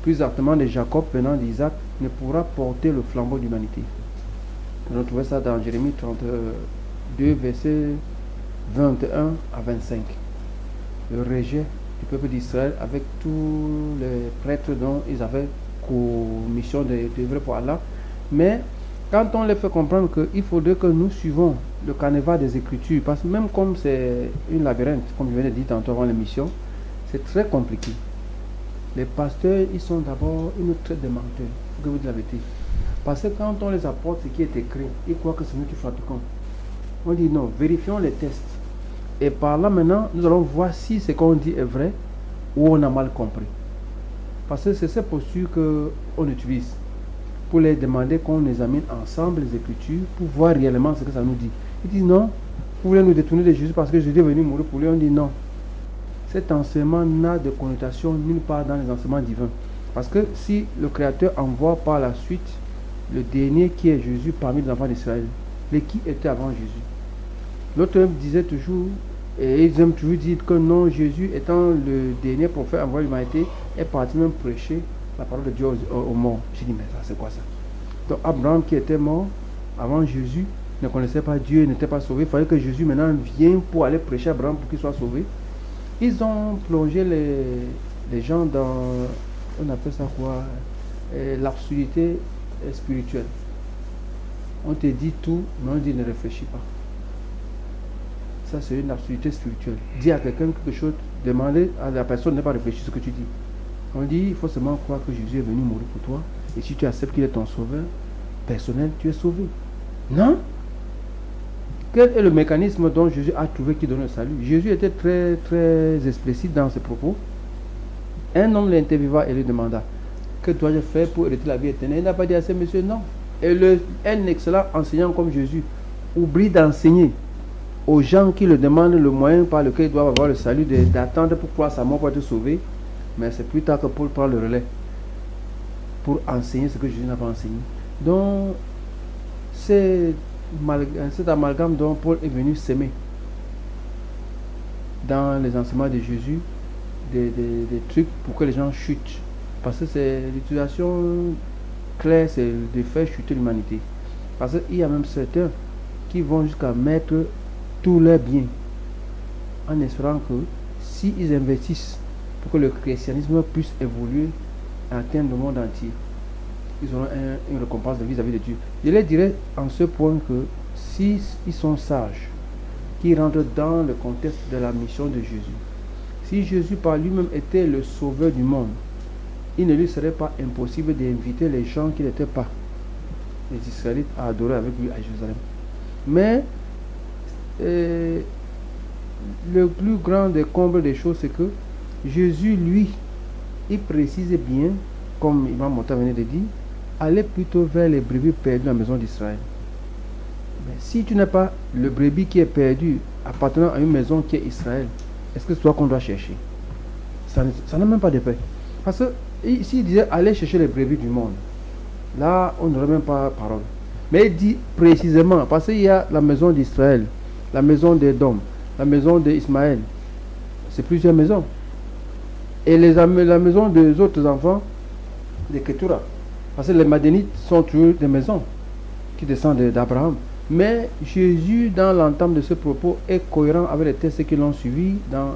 plus exactement de Jacob venant d'Isaac, ne pourra porter le flambeau de l'humanité. On trouve ça dans Jérémie 32, versets 21 à 25. Le rejet du peuple d'Israël avec tous les prêtres dont ils avaient commission d'œuvrer pour Allah. Mais quand on les fait comprendre qu'il faudrait que nous suivons le canevas des Écritures, parce que même comme c'est une labyrinthe, comme je viens de dire tantôt avant l'émission, c'est très compliqué. Les pasteurs, ils sont d'abord une traite de menteurs, que vous dites la vérité. Parce que quand on les apporte ce qui est écrit, ils croient que c'est nous qui fabriquons. On dit non, vérifions les tests. Et par là maintenant, nous allons voir si ce qu'on dit est vrai ou on a mal compris. Parce que c'est cette posture qu'on utilise pour les demander qu'on examine ensemble les Écritures pour voir réellement ce que ça nous dit. Ils disent non, vous voulez nous détourner de Jésus parce que Jésus est venu mourir pour lui. On dit non. Cet enseignement n'a de connotation nulle part dans les enseignements divins. Parce que si le Créateur envoie par la suite le dernier qui est Jésus parmi les enfants d'Israël, mais qui était avant Jésus? L'autre disait toujours, et ils aiment toujours dire que non, Jésus étant le dernier prophète envoyé à l'humanité, est parti même prêcher la parole de Dieu aux morts. J'ai dit, mais ça, c'est quoi ça? Donc, Abraham qui était mort avant Jésus, ne connaissait pas Dieu, n'était pas sauvé. Il fallait que Jésus maintenant vienne pour aller prêcher à Abraham pour qu'il soit sauvé. Ils ont plongé les gens dans, on appelle ça quoi, l'absurdité spirituelle. On te dit tout, mais on dit ne réfléchis pas. Ça, c'est une absurdité spirituelle. Dis à quelqu'un quelque chose, demander à la personne de ne pas réfléchir ce que tu dis. On dit, il faut seulement croire que Jésus est venu mourir pour toi. Et si tu acceptes qu'il est ton sauveur personnel, tu es sauvé. Non? Quel est le mécanisme dont Jésus a trouvé qui donne le salut? Jésus était très, très explicite dans ses propos. Un homme l'interviewa et lui demanda, que dois-je faire pour hériter la vie éternelle? Il n'a pas dit à ce monsieur non. Et un excellent enseignant comme Jésus oublie d'enseigner aux gens qui le demandent le moyen par lequel ils doivent avoir le salut, d'attendre pour croire sa mort pour être sauvé. Mais c'est plus tard que Paul prend le relais pour enseigner ce que Jésus n'a pas enseigné. Donc, cet amalgame dont Paul est venu s'aimer dans les enseignements de Jésus, des trucs pour que les gens chutent. Parce que c'est l'utilisation claire, c'est de faire chuter l'humanité. Parce qu'il y a même certains qui vont jusqu'à mettre tous leurs biens en espérant que s'ils investissent pour que le christianisme puisse évoluer et atteindre le monde entier, ils auront une récompense vis-à-vis de Dieu. Je leur dirais en ce point que si ils sont sages, qu'ils rentrent dans le contexte de la mission de Jésus, si Jésus par lui-même était le sauveur du monde, il ne lui serait pas impossible d'inviter les gens qui n'étaient pas les Israélites à adorer avec lui à Jérusalem. Mais le plus grand des combles des choses, c'est que Jésus, lui, il précise bien, comme Imam Mota venait de dire, aller plutôt vers les brebis perdues dans la maison d'Israël. Mais si tu n'as pas le brebis qui est perdu appartenant à une maison qui est Israël, est-ce que c'est toi qu'on doit chercher? Ça n'a même pas de paix. Parce que s'il disait aller chercher les brebis du monde, là on n'aurait même pas parole. Mais il dit précisément, parce qu'il y a la maison d'Israël, la maison d'Édom, la maison d'Ismaël, c'est plusieurs maisons. Et la maison des autres enfants de Ketura. Parce que les Madénites sont toujours des maisons qui descendent d'Abraham. Mais Jésus, dans l'entame de ce propos, est cohérent avec les textes qui l'ont suivi. Dans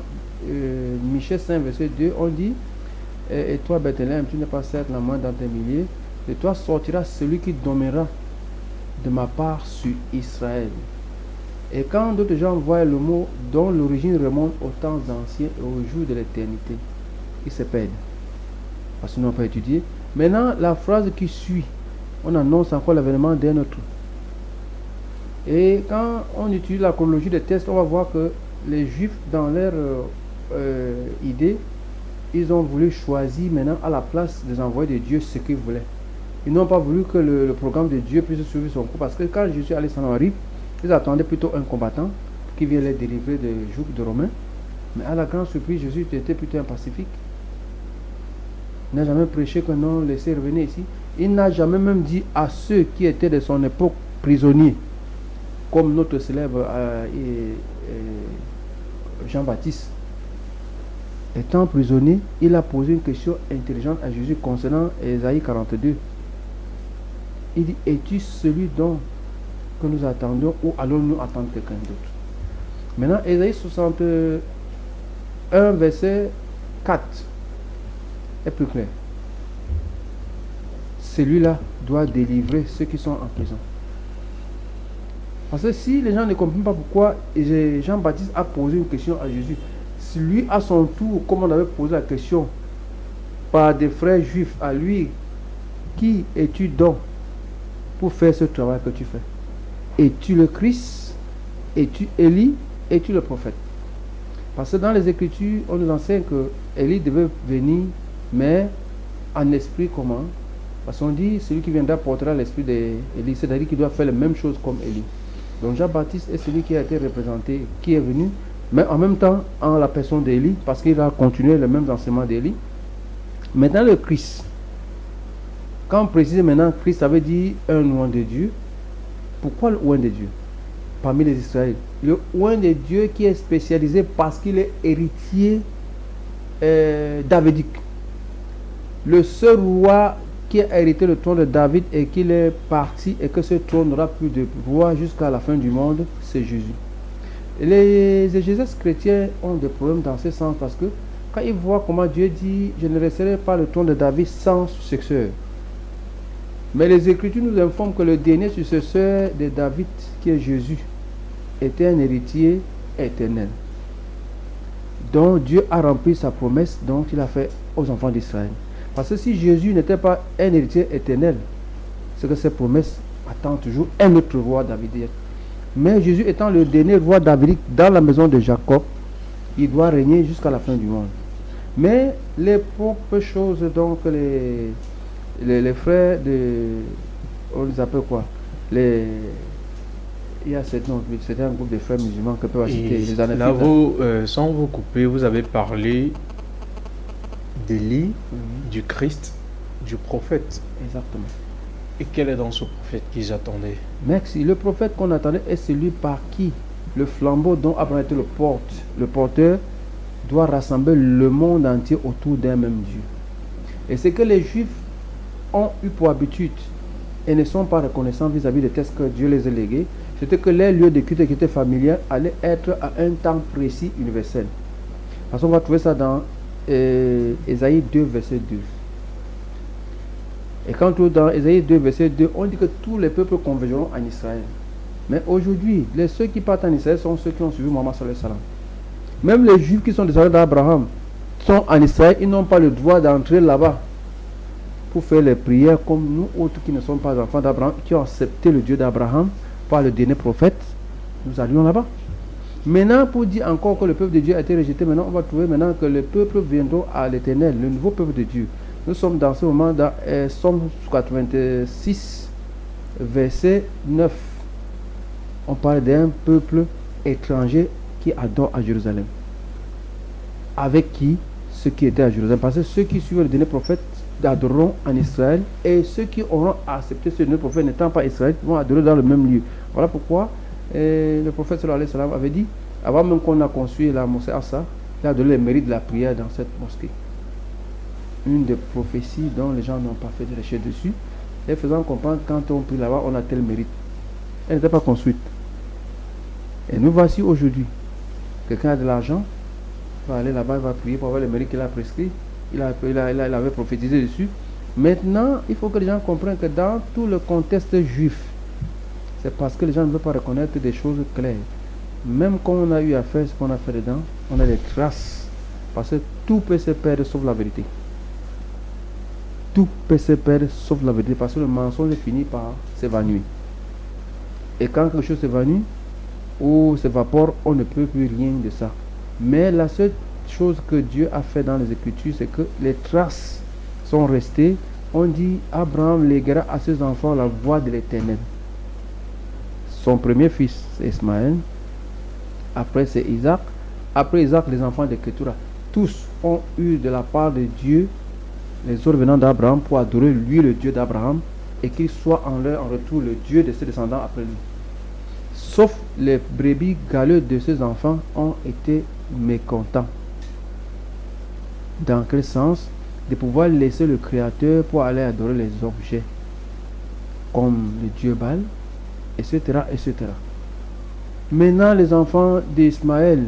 Michée 5, verset 2, on dit, et toi, Bethléem, tu n'es pas certes la moindre dans tes milliers, de toi sortira celui qui dominera de ma part sur Israël. Et quand d'autres gens voient le mot dont l'origine remonte aux temps anciens et aux jours de l'éternité, ils se perdent. Parce qu'ils n'ont pas étudié. Maintenant, la phrase qui suit, on annonce encore l'avènement d'un autre. Et quand on utilise la chronologie des textes, on va voir que les Juifs, dans leur idée, ils ont voulu choisir maintenant à la place des envoyés de Dieu ce qu'ils voulaient. Ils n'ont pas voulu que le programme de Dieu puisse suivre son cours, parce que quand Jésus allait s'en arrive, ils attendaient plutôt un combattant qui vient les délivrer des jougs de Romains. Mais à la grande surprise, Jésus était plutôt un pacifique. Il n'a jamais prêché que non, laissez revenir ici. Il n'a jamais même dit à ceux qui étaient de son époque prisonniers, comme notre célèbre Jean-Baptiste. Étant prisonnier, il a posé une question intelligente à Jésus concernant Ésaïe 42. Il dit, es-tu celui dont que nous attendons ou allons-nous attendre quelqu'un d'autre? Maintenant, Ésaïe 61, verset 4 est plus clair. Celui-là doit délivrer ceux qui sont en prison. Parce que si les gens ne comprennent pas pourquoi Jean-Baptiste a posé une question à Jésus, si lui à son tour, comme on avait posé la question par des frères juifs à lui, qui es-tu donc pour faire ce travail que tu fais? Es-tu le Christ? Es-tu Élie? Es-tu le prophète? Parce que dans les Écritures, on nous enseigne que Élie devait venir, mais en esprit comment? Parce qu'on dit, celui qui viendra portera l'esprit d'Élie, c'est-à-dire qu'il doit faire la même chose comme Élie. Donc Jean-Baptiste est celui qui a été représenté, qui est venu, mais en même temps en la personne d'Élie, parce qu'il a continué le même enseignement d'Élie. Maintenant le Christ, quand on précise maintenant Christ, ça veut dire un oint de Dieu. Pourquoi le oint de Dieu parmi les Israéliens? Le oint de Dieu qui est spécialisé parce qu'il est héritier davidique. le seul roi qui a hérité le trône de David et qu'il est parti et que ce trône n'aura plus de roi jusqu'à la fin du monde, c'est Jésus. Les exégètes chrétiens ont des problèmes dans ce sens parce que quand ils voient comment Dieu dit « Je ne laisserai pas le trône de David sans successeur ». Mais les Écritures nous informent que le dernier successeur de David, qui est Jésus, était un héritier éternel. Donc Dieu a rempli sa promesse dont il a fait aux enfants d'Israël. Parce que si Jésus n'était pas un héritier éternel, c'est que cette promesse attend toujours un autre roi davidien. Mais Jésus étant le dernier roi davidique dans la maison de Jacob, il doit régner jusqu'à la fin du monde. Mais les propres choses, donc les frères de... On les appelle quoi? Il y a c'est un groupe de frères musulmans que peuvent citer les années. Là, sans vous couper, vous avez parlé d'Élie, du Christ, du prophète. Exactement. Et quel est dans ce prophète qu'ils attendaient? Merci. Le prophète qu'on attendait est celui par qui le flambeau dont Abraham était le porteur doit rassembler le monde entier autour d'un même Dieu. Et c'est que les Juifs ont eu pour habitude et ne sont pas reconnaissants vis-à-vis des textes que Dieu les a légués, c'était que les lieux de culte qui étaient familiers allaient être à un temps précis universel. Parce qu'on va trouver ça dans Ésaïe 2, verset 2. Et quand dans Ésaïe 2, verset 2, on dit que tous les peuples convergeront en Israël. Mais aujourd'hui, ceux qui partent en Israël sont ceux qui ont suivi Mohammed sallallahu alayhi wa sallam. Même les Juifs qui sont descendants d'Abraham sont en Israël, ils n'ont pas le droit d'entrer là-bas pour faire les prières comme nous autres qui ne sommes pas enfants d'Abraham, qui ont accepté le Dieu d'Abraham par le dernier prophète. Nous allions là-bas. Maintenant, pour dire encore que le peuple de Dieu a été rejeté, maintenant on va trouver maintenant que le peuple viendra à l'Éternel, le nouveau peuple de Dieu. Nous sommes dans ce moment dans Somme 86, verset 9. On parle d'un peuple étranger qui adore à Jérusalem. Avec qui? Ceux qui étaient à Jérusalem. Parce que ceux qui suivent le dernier prophète adoreront en Israël, et ceux qui auront accepté ce dernier prophète n'étant pas Israël vont adorer dans le même lieu. Voilà pourquoi le prophète sallallahu alayhi wa sallam avait dit, avant même qu'on a construit la mosquée Assa, il a donné les mérites de la prière dans cette mosquée. Une des prophéties dont les gens n'ont pas fait de recherche dessus, et faisant comprendre quand on prie là-bas, on a tel mérite. Elle n'était pas construite. Et nous voici aujourd'hui. Quelqu'un a de l'argent, va aller là-bas, il va prier pour avoir les mérites qu'il a prescrits. Il avait prophétisé dessus. Maintenant, il faut que les gens comprennent que dans tout le contexte juif, c'est parce que les gens ne veulent pas reconnaître des choses claires. Même quand on a eu à faire ce qu'on a fait dedans, on a des traces. Parce que tout peut se perdre sauf la vérité. Tout peut se perdre sauf la vérité. Parce que le mensonge finit par s'évanouir. Et quand quelque chose s'évanouit ou s'évapore, on ne peut plus rien de ça. Mais la seule chose que Dieu a fait dans les Écritures, c'est que les traces sont restées. On dit Abraham léguera à ses enfants la voix de l'Éternel. Son premier fils, c'est Ismaël. Après, c'est Isaac. Après Isaac, les enfants de Ketura. Tous ont eu de la part de Dieu les ordres venant d'Abraham pour adorer lui, le Dieu d'Abraham, et qu'il soit en leur en retour le Dieu de ses descendants après lui. Sauf les brebis galeux de ses enfants ont été mécontents. Dans quel sens? De pouvoir laisser le Créateur pour aller adorer les objets, comme le Dieu Baal, etc., etc. Maintenant, les enfants d'Ismaël,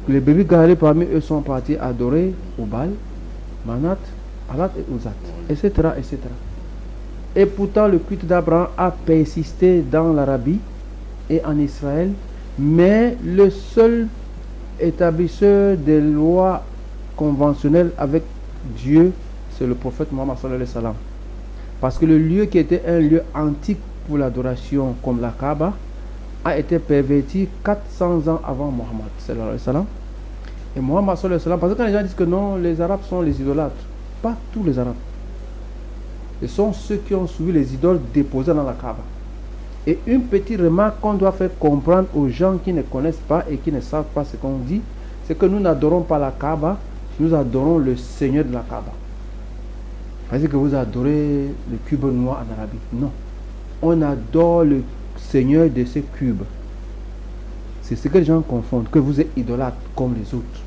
les bébés galeux parmi eux sont partis adorer au Baal, Manat, Alat et Uzat, etc., etc. Et pourtant, le culte d'Abraham a persisté dans l'Arabie et en Israël, mais le seul établisseur des lois conventionnelles avec Dieu, c'est le prophète Mohammed sallallahu alayhi wa sallam. Parce que le lieu qui était un lieu antique pour l'adoration, comme la Kaaba, a été perverti 400 ans avant Mohammed sallallahu alayhi wa sallam. Et Mohammed sallallahu alayhi wa sallam, parce que quand les gens disent que non, les Arabes sont les idolâtres, pas tous les Arabes. Ce sont ceux qui ont suivi les idoles déposées dans la Kaaba. Et une petite remarque qu'on doit faire comprendre aux gens qui ne connaissent pas et qui ne savent pas ce qu'on dit, c'est que nous n'adorons pas la Kaaba, nous adorons le Seigneur de la Kaaba. C'est-à-dire que vous adorez le cube noir en Arabie. Non. On adore le Seigneur de ces cubes. C'est ce que les gens confondent, que vous êtes idolâtre comme les autres.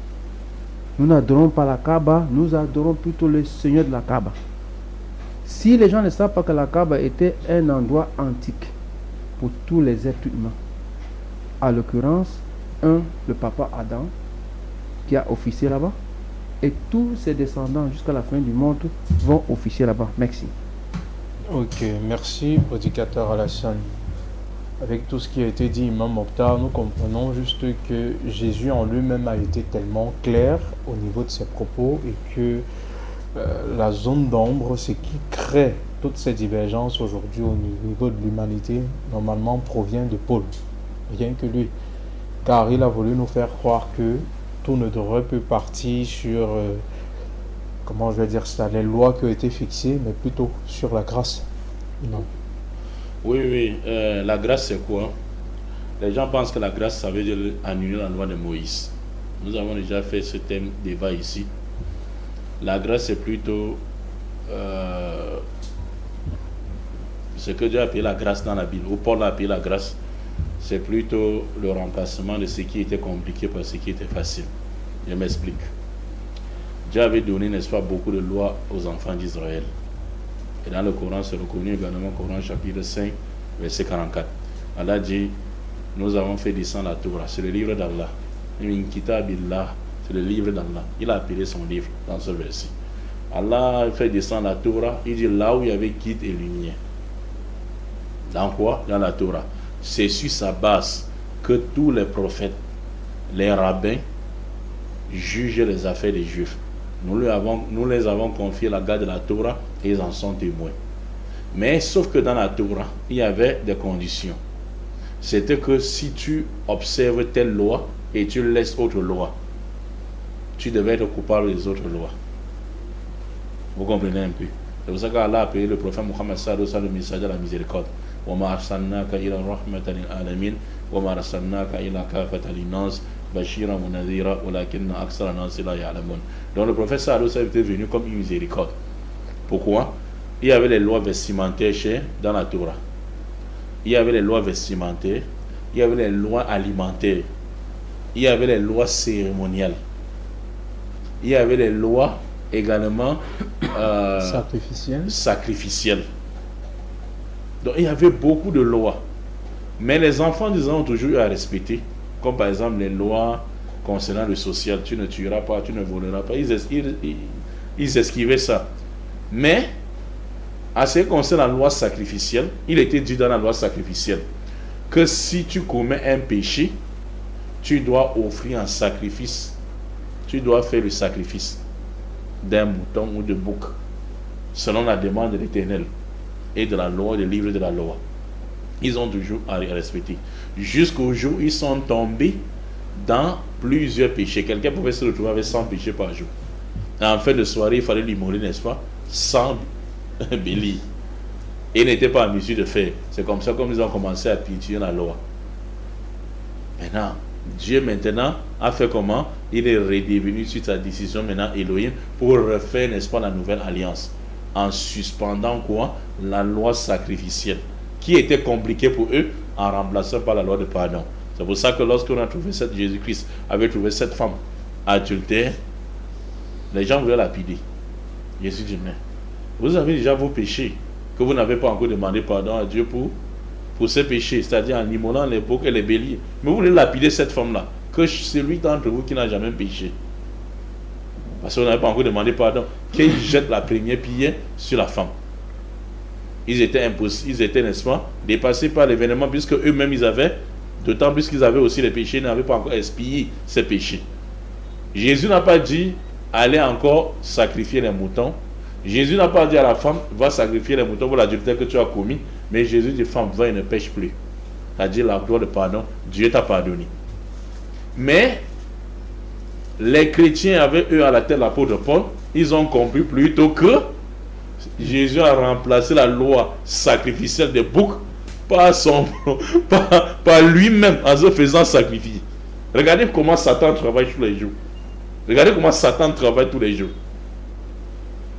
nous n'adorons pas la Kaaba, nous adorons plutôt le Seigneur de la Kaaba. Si les gens ne savent pas que la Kaaba était un endroit antique pour tous les êtres humains, à l'occurrence, le papa Adam, qui a officié là-bas, et tous ses descendants jusqu'à la fin du monde vont officier là-bas. Merci. Ok, merci, prédicateur Alassane. Avec tout ce qui a été dit, Imam Mokhtar, nous comprenons juste que Jésus en lui-même a été tellement clair au niveau de ses propos et que la zone d'ombre, ce qui crée toutes ces divergences aujourd'hui au niveau de l'humanité, normalement provient de Paul, rien que lui. Car il a voulu nous faire croire que tout ne devrait plus partir sur, comment je vais dire ça, les lois qui ont été fixées, mais plutôt sur la grâce. Non. Oui, la grâce c'est quoi? Les gens pensent que la grâce ça veut dire annuler la loi de Moïse. Nous avons déjà fait ce débat ici. La grâce c'est plutôt ce que Dieu a appelé la grâce dans la Bible, ou Paul a appelé la grâce, c'est plutôt le remplacement de ce qui était compliqué par ce qui était facile. Je m'explique. Dieu avait donné, n'est-ce pas, beaucoup de lois aux enfants d'Israël. Et dans le Coran, c'est reconnu également, Coran chapitre 5, verset 44. Allah dit, nous avons fait descendre la Torah, c'est le livre d'Allah. Min kitabillah, c'est le livre d'Allah. Il a appelé son livre dans ce verset. Allah a fait descendre la Torah, il dit là où il y avait guide et lumière. Dans quoi? Dans la Torah. C'est sur sa base que tous les prophètes, les rabbins, jugent les affaires des Juifs. Nous les avons confié la garde de la Torah et ils en sont témoins. Mais sauf que dans la Torah, il y avait des conditions. C'était que si tu observes telle loi et tu laisses autre loi, tu devais être coupable des autres lois. Vous comprenez un peu? C'est pour ça qu'Allah a appelé le prophète Muhammad sallallahu alayhi wa sallam le messager de la miséricorde. وَمَا أَرْسَلْنَاكَ إِلَى رَحْمَةً لِلْعَالَمِينَ وَمَا أَرْسَلْنَاكَ إِلَى كَافَةً لِلنَّاسِ بَشِيرًا وَنَذِيرًا وَلَكِنَّ أَكْثَرَ النَّاسِ لَا يَعْلَمُونَ. Donc le prophète sallallahu alayhi wa sallam était venu comme une miséricorde. Pourquoi? Il y avait les lois vestimentaires dans la Torah. Il y avait les lois vestimentaires, il y avait les lois alimentaires, il y avait les lois cérémoniales, il y avait les lois également sacrificielles. Donc il y avait beaucoup de lois. Mais les enfants d'Israël ont toujours eu à respecter. Comme par exemple les lois concernant le social. Tu ne tueras pas, tu ne voleras pas. Ils esquivaient ça. Mais, à ce qui concerne la loi sacrificielle, il était dit dans la loi sacrificielle que si tu commets un péché, tu dois offrir un sacrifice. Tu dois faire le sacrifice d'un mouton ou de bouc, selon la demande de l'Éternel et de la loi, des livres de la loi. Ils ont toujours à respecter. Jusqu'au jour où ils sont tombés dans plusieurs péchés. Quelqu'un pouvait se retrouver avec 100 péchés par jour. Et en fin de soirée, il fallait lui mourir, n'est-ce pas, 100 béliers. Et il n'était pas en mesure de faire. C'est comme ça qu'ils ont commencé à pitié la loi. Maintenant, Dieu maintenant a fait comment? Il est redevenu suite à sa décision maintenant Elohim pour refaire, n'est-ce pas, la nouvelle alliance. En suspendant quoi? La loi sacrificielle, qui était compliquée pour eux, en remplaçant par la loi de pardon. C'est pour ça que lorsqu'on a trouvé Jésus-Christ avait trouvé cette femme adultère, les gens voulaient lapider. Jésus dit, mais vous avez déjà vos péchés, que vous n'avez pas encore demandé pardon à Dieu pour ces péchés, c'est-à-dire en immolant les boucs et les béliers. Mais vous voulez lapider cette femme-là, que celui d'entre vous qui n'a jamais péché. Parce qu'on n'avait pas encore demandé pardon, qu'il jette la première pierre sur la femme. Ils étaient, n'est-ce pas, dépassés par l'événement, puisque eux-mêmes ils avaient, d'autant plus qu'ils avaient aussi les péchés, ils n'avaient pas encore expié ces péchés. Jésus n'a pas dit, allez encore sacrifier les moutons. Jésus n'a pas dit à la femme, va sacrifier les moutons pour l'adultère que tu as commis. Mais Jésus dit, femme, va et ne pêche plus. C'est-à-dire la gloire de pardon, Dieu t'a pardonné. Mais les chrétiens avaient eux à la tête l'apôtre Paul, ils ont compris plutôt que Jésus a remplacé la loi sacrificielle des boucs par lui-même en se faisant sacrifier. Regardez comment Satan travaille tous les jours. Regardez comment Satan travaille tous les jours.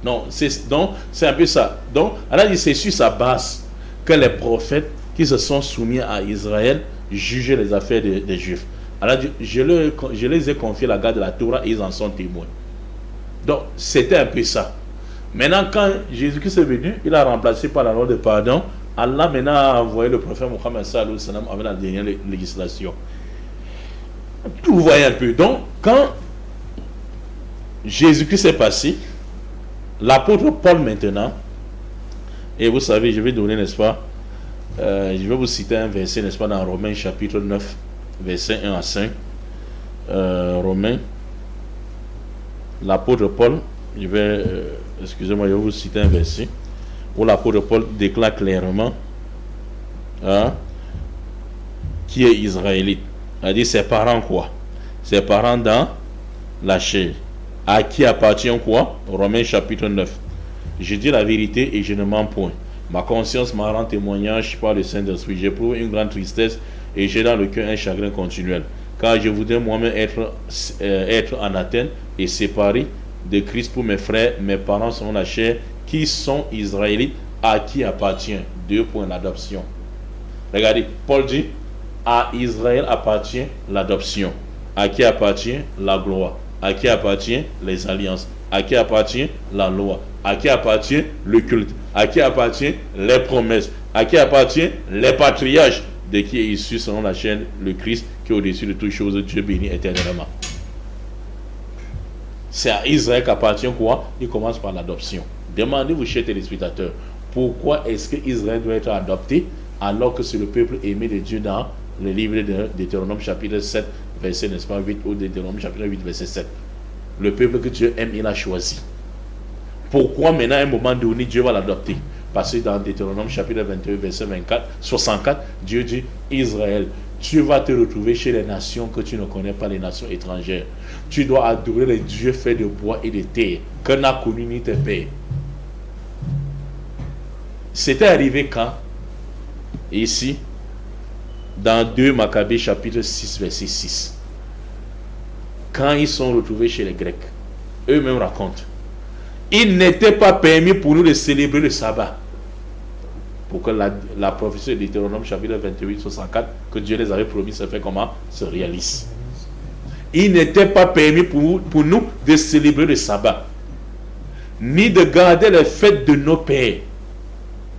Non, c'est un peu ça. Donc, Allah dit c'est sur sa base que les prophètes qui se sont soumis à Israël jugeaient les affaires des Juifs. Alors je les ai confiés la garde de la Torah et ils en sont témoins. Donc c'était un peu ça. Maintenant quand Jésus-Christ est venu, il a remplacé par la loi de pardon. Allah maintenant a envoyé le prophète Mohammed sallallahu alayhi wa sallam avec la dernière législation. Vous voyez un peu. Donc quand Jésus-Christ est passé, l'apôtre Paul maintenant, et vous savez, je vais donner, n'est-ce pas, je vais vous citer un verset, n'est-ce pas, dans Romains chapitre 9, verset 1 à 5. Romains, l'apôtre Paul, excusez-moi, je vais vous citer un verset où l'apôtre Paul déclare clairement qui est israélite. Il a dit ses parents quoi? Ses parents dans la chair. À qui appartient quoi? Romains chapitre 9. Je dis la vérité et je ne mens point. Ma conscience m'a rendu témoignage par le Saint-Esprit. J'éprouve une grande tristesse et j'ai dans le cœur un chagrin continuel. Car je voudrais moi-même être en Athènes et séparé de Christ pour mes frères, mes parents selon la chair, qui sont israélites, à qui appartient 2 points l'adoption. Regardez, Paul dit, à Israël appartient l'adoption. À qui appartient la gloire? À qui appartient les alliances? À qui appartient la loi? À qui appartient le culte? À qui appartient les promesses? À qui appartient les patriarches? De qui est issu selon la chaîne le Christ, qui est au-dessus de toutes choses, Dieu béni éternellement. C'est à Israël qu'appartient quoi? Il commence par l'adoption. Demandez-vous, chers téléspectateurs, pourquoi est-ce que Israël doit être adopté alors que c'est le peuple aimé de Dieu dans le livre de Deutéronome chapitre 7, verset, n'est-ce pas, 8, ou Deutéronome chapitre 8, verset 7. Le peuple que Dieu aime, il a choisi. Pourquoi maintenant, à un moment donné, Dieu va l'adopter? Parce que dans Deutéronome chapitre 21, verset 64, Dieu dit, Israël, tu vas te retrouver chez les nations que tu ne connais pas, les nations étrangères. Tu dois adorer les dieux faits de bois et de terre, que n'a connu ni tes pères. C'était arrivé quand? Ici, dans 2 Maccabées chapitre 6, verset 6. Quand ils sont retrouvés chez les Grecs, eux-mêmes racontent, il n'était pas permis pour nous de célébrer le sabbat. Pour que la prophétie de Deutéronome chapitre 28, 64, que Dieu les avait promis, se fait comment? Se réalise. Il n'était pas permis pour nous de célébrer le sabbat, ni de garder les fêtes de nos pères,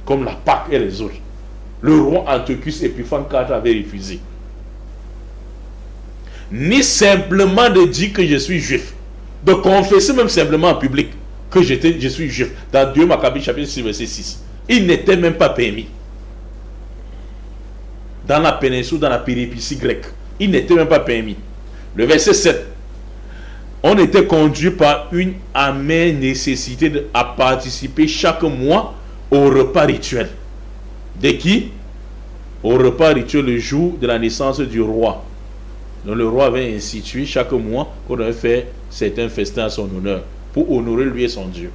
comme la Pâque et les autres. Le roi Antiochus Épiphane IV avait refusé. Ni simplement de dire que je suis juif, de confesser même simplement en public que je suis juif. Dans 2 Maccabées chapitre 6, verset 6. Il n'était même pas permis. Dans la péninsule, dans la péripétie grecque, il n'était même pas permis. Le verset 7. On était conduit par une amère nécessité à participer chaque mois au repas rituel. De qui? Au repas rituel le jour de la naissance du roi. Donc le roi avait institué chaque mois qu'on devait faire certains festins à son honneur pour honorer lui et son Dieu.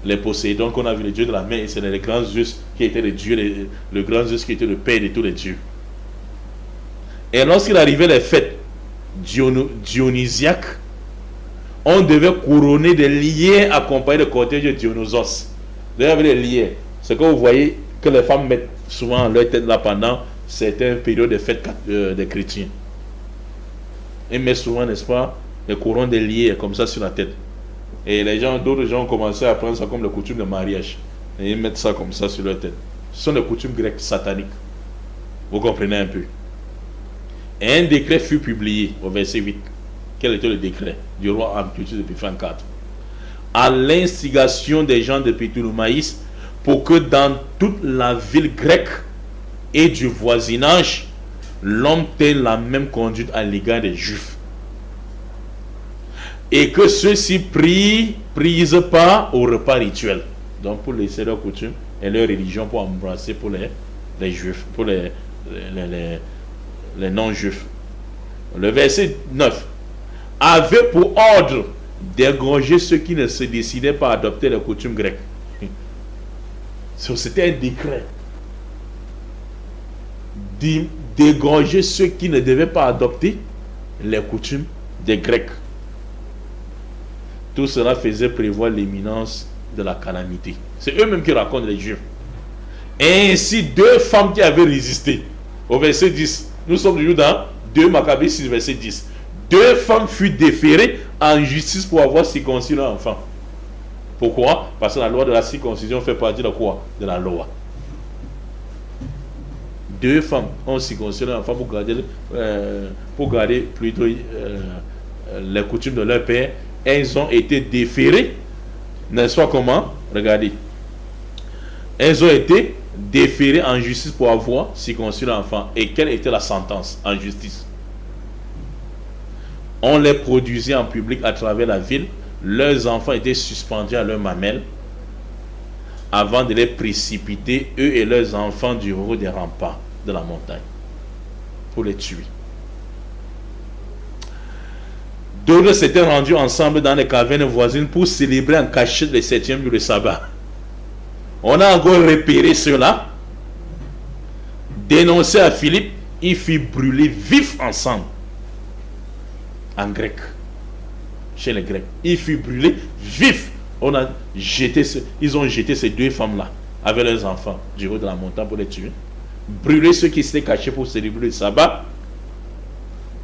Les Poséidon qu'on a vu, les dieux de la mer, c'est les grands Zeus qui étaient les dieux, le grand Zeus qui était le père de tous les dieux. Et lorsqu'il arrivait les fêtes dionysiaques, on devait couronner des liers accompagnés de cortège de Dionysos. Vous avez les liers. C'est que vous voyez que les femmes mettent souvent leur tête là pendant certaines périodes de fêtes des chrétiens. Ils mettent souvent, n'est-ce pas, les couronnes de liers comme ça sur la tête. Et d'autres gens ont commencé à prendre ça comme la coutume de mariage. Et ils mettent ça comme ça sur leur tête. Ce sont des coutumes grecques sataniques. Vous comprenez un peu. Et un décret fut publié au verset 8. Quel était le décret du roi Antiochus Épiphane IV? À l'instigation des gens de Ptolémaïs, pour que dans toute la ville grecque et du voisinage, l'homme ait la même conduite à l'égard des Juifs. Et que ceux-ci prisent pas au repas rituel. Donc pour laisser leur coutume et leur religion pour embrasser pour les Juifs, pour les non-Juifs. Le verset 9 avait pour ordre d'égorger ceux qui ne se décidaient pas à adopter les coutumes grecques. C'était un décret d'égorger ceux qui ne devaient pas adopter les coutumes des Grecs. Tout cela faisait prévoir l'imminence de la calamité. C'est eux-mêmes qui racontent les Juifs. Et ainsi, 2 femmes qui avaient résisté. Au verset 10, nous sommes toujours dans 2 Maccabées 6, verset 10. 2 femmes furent déférées en justice pour avoir circoncis leur enfant. Pourquoi? Parce que la loi de la circoncision fait partie de quoi? De la loi. 2 femmes ont circoncis leur enfant pour garder plutôt les coutumes de leur père. Elles ont été déférées. N'est-ce pas comment? Regardez. Elles ont été déférées en justice pour avoir circoncis leur enfant. Et quelle était la sentence en justice? On les produisait en public à travers la ville. Leurs enfants étaient suspendus à leurs mamelles avant de les précipiter, eux et leurs enfants, du haut des remparts de la montagne pour les tuer. D'autres s'étaient rendus ensemble dans les cavernes voisines pour célébrer en cachette le 7e jour de sabbat. On a encore repéré cela, dénoncé à Philippe, il fit brûler vif ensemble. En grec, chez les Grecs, il fut brûlé vif. Ils ont jeté ces 2 femmes-là avec leurs enfants du haut de la montagne pour les tuer. Brûler ceux qui s'étaient cachés pour célébrer le sabbat,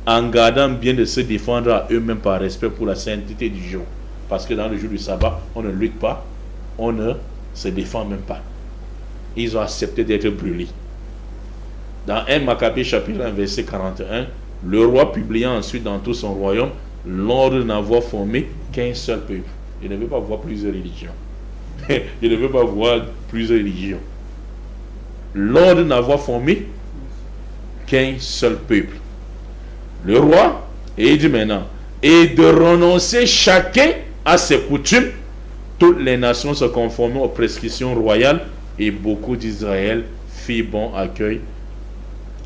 en gardant bien de se défendre à eux-mêmes par respect pour la sainteté du jour. Parce que dans le jour du sabbat, on ne lutte pas, on ne se défend même pas. Ils ont accepté d'être brûlés. Dans 1 Maccabée chapitre 1 verset 41, le roi publia ensuite dans tout son royaume l'ordre de n'avoir formé qu'un seul peuple. Il ne veut pas voir plusieurs religions. Il ne veut pas voir plusieurs religions. L'ordre de n'avoir formé qu'un seul peuple. Le roi, et il dit maintenant, et de renoncer chacun à ses coutumes. Toutes les nations se conformaient aux prescriptions royales et beaucoup d'Israël firent bon accueil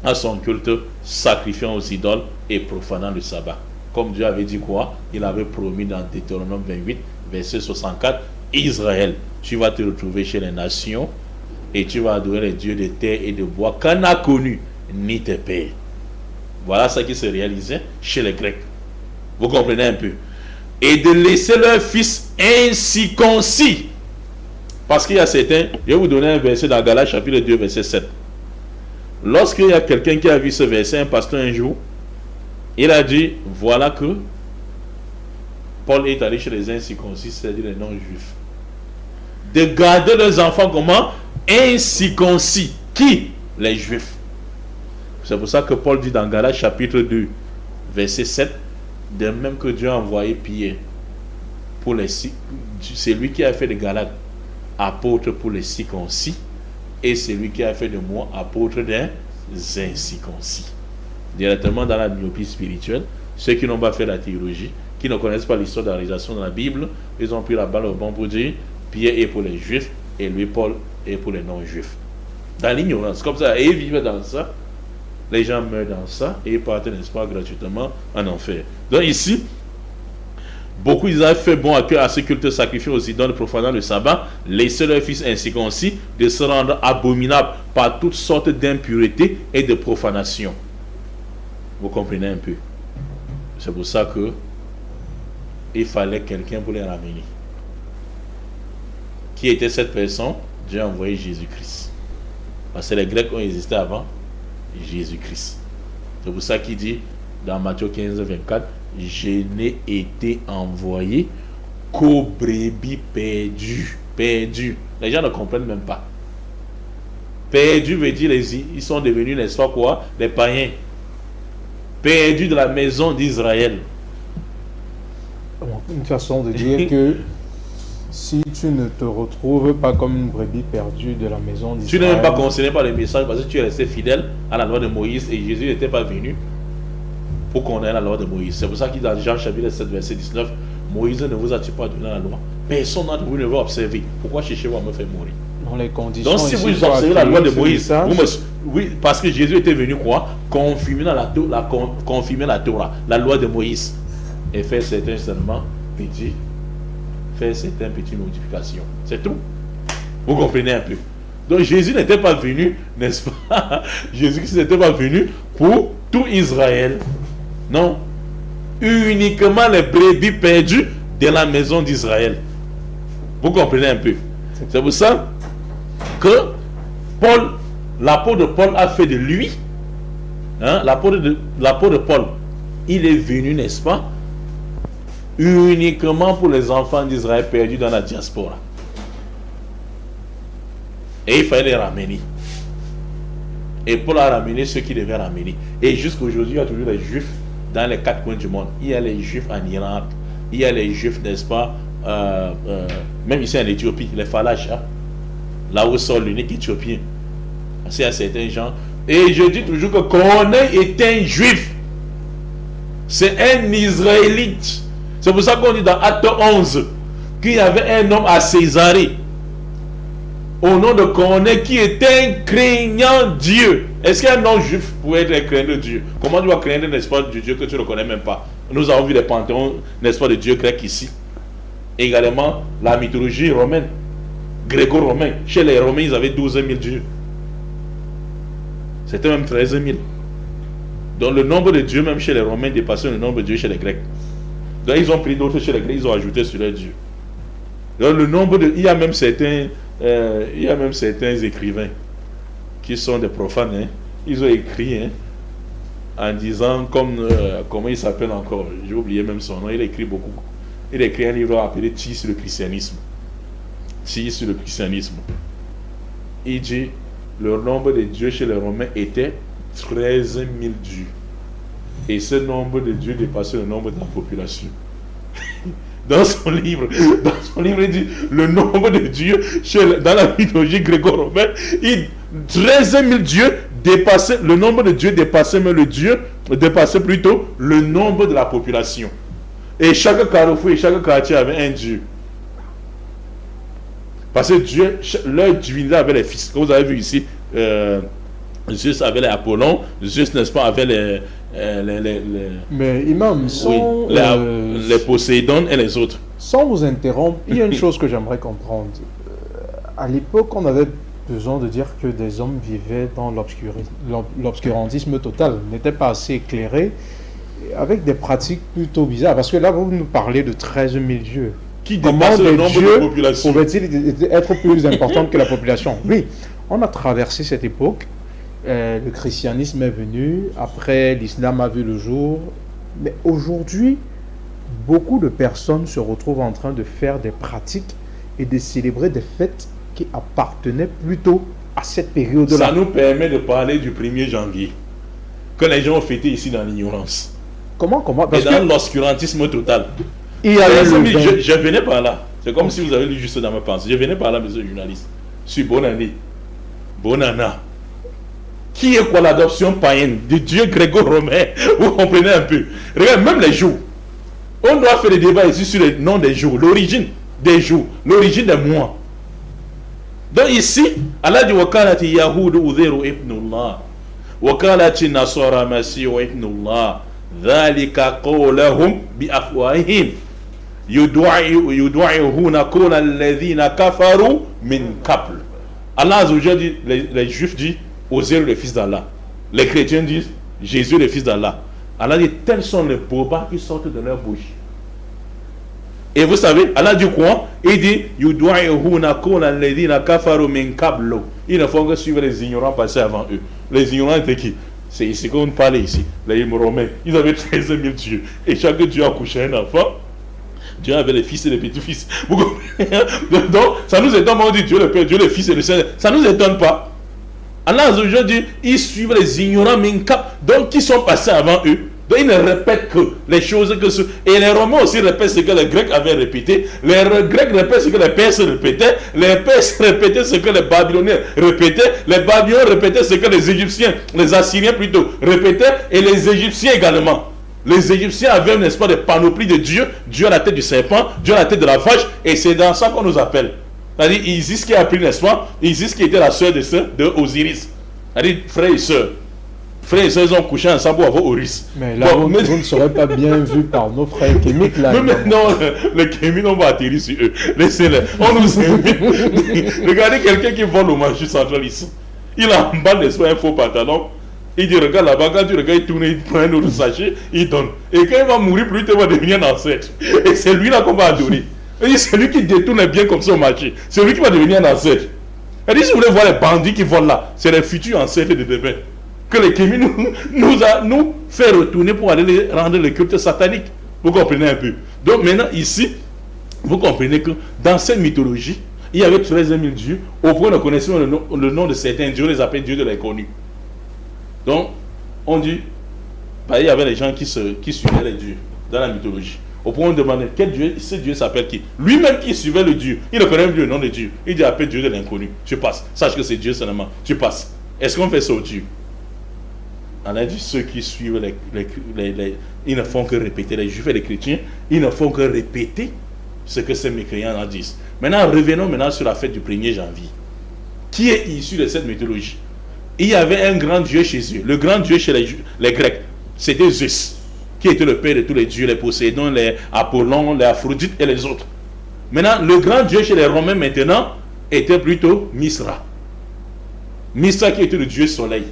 à son culte, sacrifiant aux idoles et profanant le sabbat. Comme Dieu avait dit quoi? Il avait promis dans Deutéronome 28, verset 64, Israël, tu vas te retrouver chez les nations et tu vas adorer les dieux de terre et de bois qu'on n'a connu ni tes pères. Voilà ce qui se réalisait chez les Grecs. Vous comprenez un peu? Et de laisser leur fils incirconcis. Parce qu'il y a certains, je vais vous donner un verset dans Galates chapitre 2, verset 7. Lorsqu'il y a quelqu'un qui a vu ce verset, un pasteur un jour, il a dit, voilà que Paul est allé chez les incirconcis, c'est-à-dire les non-juifs, de garder leurs enfants comment? Incirconcis. Qui? Les juifs. C'est pour ça que Paul dit dans Galates chapitre 2, verset 7, de même que Dieu a envoyé Pierre pour les c'est lui qui a fait de Galates apôtre pour les circoncis, et c'est lui qui a fait de moi apôtre des incirconcis. Directement dans la myopie spirituelle, ceux qui n'ont pas fait la théologie, qui ne connaissent pas l'histoire de la réalisation dans la Bible, ils ont pris la balle au bon pour dire Pierre est pour les juifs et lui Paul est pour les non-juifs. Dans l'ignorance, comme ça, et ils vivent dans ça, les gens meurent dans ça et ils partent, n'est-ce pas, gratuitement en enfer. Donc ici, beaucoup d'Israël fait bon accueil à ce culte sacrifié aux idoles profanant le sabbat, laisser leurs fils incirconcis de se rendre abominables par toutes sortes d'impuretés et de profanation. Vous comprenez un peu? C'est pour ça que il fallait quelqu'un pour les ramener. Qui était cette personne? Dieu a envoyé Jésus-Christ. Parce que les Grecs ont existé avant Jésus-Christ. C'est pour ça qu'il dit dans Matthieu 15, 24, je n'ai été envoyé qu'aux brebis perdues. Perdues. Les gens ne comprennent même pas. Perdus veut dire ils sont devenus, n'est-ce pas quoi? Les païens. Perdus de la maison d'Israël. Une façon de dire que si tu ne te retrouves pas comme une brebis perdue de la maison d'Israël, tu n'es même pas concerné par le message parce que tu es resté fidèle à la loi de Moïse et Jésus n'était pas venu pour qu'on ait la loi de Moïse. C'est pour ça qu'il dit dans Jean chapitre 7 verset 19, Moïse ne vous a-t-il pas donné la loi? Personne d'entre vous ne va observer. Pourquoi cherchez-vous à me faire mourir? Dans les conditions. Donc si vous observez la loi de Moïse, oui, parce que Jésus était venu quoi? Confirmer la Torah, la loi de Moïse, et faire certains seulement petits, faire certaines petites modifications. C'est tout. Vous comprenez un peu? Donc Jésus n'était pas venu, n'est-ce pas? Jésus n'était pas venu pour tout Israël. Non. Uniquement les brebis perdues de la maison d'Israël. Vous comprenez un peu? C'est pour ça que Paul, l'apôtre Paul a fait de lui, Hein, l'apôtre Paul, il est venu, n'est-ce pas, uniquement pour les enfants d'Israël perdus dans la diaspora. Et il fallait les ramener. Et Paul a ramené ceux qui devaient ramener. Et jusqu'aujourd'hui, il y a toujours les Juifs dans les 4 coins du monde. Il y a les Juifs en Irak, il y a les Juifs, n'est-ce pas, même ici en Éthiopie, les Falachas, là où sort l'unique Éthiopien. C'est à certains gens. Et je dis toujours que Corneille est un Juif. C'est un Israélite. C'est pour ça qu'on dit dans Acte 11 qu'il y avait un homme à Césarée au nom de Corneille qui était un craignant Dieu. Est-ce qu'un non-juif pouvait être un craignant de Dieu? Comment tu vas craindre, n'est-ce pas, du Dieu que tu ne connais même pas? Nous avons vu les panthéons, n'est-ce pas, de Dieu grec ici. Également, la mythologie romaine, gréco-romaine. Chez les Romains, ils avaient 12 000 dieux. C'était même 13 000. Donc le nombre de dieux, même chez les Romains, dépassait le nombre de dieux chez les Grecs. Donc ils ont pris d'autres chez les Grecs, ils ont ajouté sur leurs dieux. Donc le nombre de... Il y a même certains écrivains qui sont des profanes. Hein. Ils ont écrit, hein, en disant, comment il s'appelle encore, j'ai oublié même son nom, il a écrit beaucoup. Il a écrit un livre appelé Tir sur le christianisme. Tir sur le christianisme. Il dit, le nombre de dieux chez les Romains était 13 000 dieux. Et ce nombre de dieux dépassait le nombre de la population. Dans son livre, il dit le nombre de dieux dans la mythologie gréco-romaine, 13 000 dieux dépassait, le nombre de dieux dépassait même dépassait plutôt le nombre de la population. Et chaque carrefour et chaque quartier avait un dieu. Parce que Dieu, leur divinité avait les fils. Comme vous avez vu ici, Zeus avait les Apollon, Zeus, n'est-ce pas, avait les Mais Imam, sans, les Poséidon et les autres. Sans vous interrompre, il y a une chose que j'aimerais comprendre. À l'époque, on avait besoin de dire que des hommes vivaient dans l'obscurantisme total, n'étaient pas assez éclairés, avec des pratiques plutôt bizarres. Parce que là, vous nous parlez de 13 000 dieux. Qui dépasse le nombre de la population? Pouvaient-ils être plus importants que la population? Oui, on a traversé cette époque. Le christianisme est venu, après l'islam a vu le jour, mais aujourd'hui, beaucoup de personnes se retrouvent en train de faire des pratiques et de célébrer des fêtes qui appartenaient plutôt à cette période-là. Ça nous permet de parler du 1er janvier, que les gens ont fêté ici dans l'ignorance. Comment Parce et dans l'obscurantisme total. Il y a je venais par là, c'est comme si vous avez lu juste dans ma pensée, je venais par là, monsieur le journaliste, sur bonne année, Bonana. Qui est quoi l'adoption païenne du Dieu gréco-romain? Vous comprenez un peu? Regarde, même les jours. On doit faire des débats ici sur le nom des jours, l'origine des jours, l'origine des mois. Donc ici, Allah dit Wakalati Yahoud Udhiru ibnullah, Wakalati Nasara Masihu ibnullah, Dhalika qawlahum bi afwahihim, Yudu'ihuna qawla alladhina kafaru min qabl. Allah Azzawajal dit, les Juifs disent Oser le fils d'Allah. Les chrétiens disent Jésus le fils d'Allah. Allah dit tels sont les bobards qui sortent de leur bouche. Et vous savez, Allah dit quoi? Il dit ils ne font que suivre les ignorants passés avant eux. Les ignorants étaient qui? C'est ici qu'on parlait ici. Les Romains, ils avaient 13 000 dieux. Et chaque dieu a couché un enfant. Dieu avait les fils et les petits-fils. Donc, ça nous étonne, on dit Dieu le Père, Dieu le Fils et le Saint. Ça ne nous étonne pas. Allah aujourd'hui, ils suivent les ignorants minkap, donc qui sont passés avant eux. Donc ils ne répètent que les choses que ce... Et les Romains aussi répètent ce que les Grecs avaient répété. Les Grecs répètent ce que les Perses répétaient. Les Perses répétaient ce que les Babyloniens répétaient. Les Babyloniens répétaient ce que les Égyptiens, les Assyriens plutôt, répétaient. Et les Égyptiens également. Les Égyptiens avaient, n'est-ce pas, des panoplies de Dieu. Dieu à la tête du serpent, Dieu à la tête de la vache. Et c'est dans ça qu'on nous appelle. C'est-à-dire Isis qui a pris, n'est-ce pas, Isis qui était la sœur de Osiris. C'est-à-dire frères et sœurs. Frères et sœurs, ils ont couché ensemble pour avoir Oris. Mais là, bon, vous ne serez pas bien vu par nos frères kémiques là. Mais maintenant, les kémiques, on va atterrir sur eux. Laissez-les. On nous invite. Regardez quelqu'un qui vole au marché central ici. Il emballe, n'est-ce pas, un faux pantalon. Il dit, regarde là-bas, quand tu regardes, il tourne, il prend un autre sachet, il donne. Et quand il va mourir, plus tard, il va devenir un ancêtre. Et c'est lui là qu'on va adorer. C'est lui qui détourne bien comme ça au marché. C'est lui qui va devenir un ancêtre. Elle dit, si vous voulez voir les bandits qui volent là, c'est les futurs ancêtres de demain. que les Kémis nous fait retourner pour aller rendre le culte satanique. Vous comprenez un peu? Donc maintenant, ici, vous comprenez que dans cette mythologie, il y avait 13 000 dieux. Au point de connaissance le nom de certains dieux, on les appelle dieux de l'inconnu. Donc, on dit, bah, il y avait les gens qui suivaient les dieux dans la mythologie. Au point où on demandait quel dieu, ce dieu s'appelle qui? Lui-même qui suivait le dieu, il ne connaît même plus le nom de Dieu. Il dit appelle Dieu de l'inconnu. Tu passes. Sache que c'est Dieu seulement. Tu passes. Est-ce qu'on fait ça au Dieu? On a dit ceux qui suivent ils ne font que répéter. Les juifs et les chrétiens, ils ne font que répéter ce que ces mécréants en disent. Maintenant, revenons maintenant sur la fête du 1er janvier. Qui est issu de cette mythologie? Il y avait un grand dieu chez eux. Le grand dieu chez les Grecs, c'était Zeus, qui était le père de tous les dieux, les Poséidon, les Apollon, les Aphrodite et les autres. Maintenant, le grand dieu chez les Romains maintenant était plutôt Misra. Misra qui était le dieu soleil.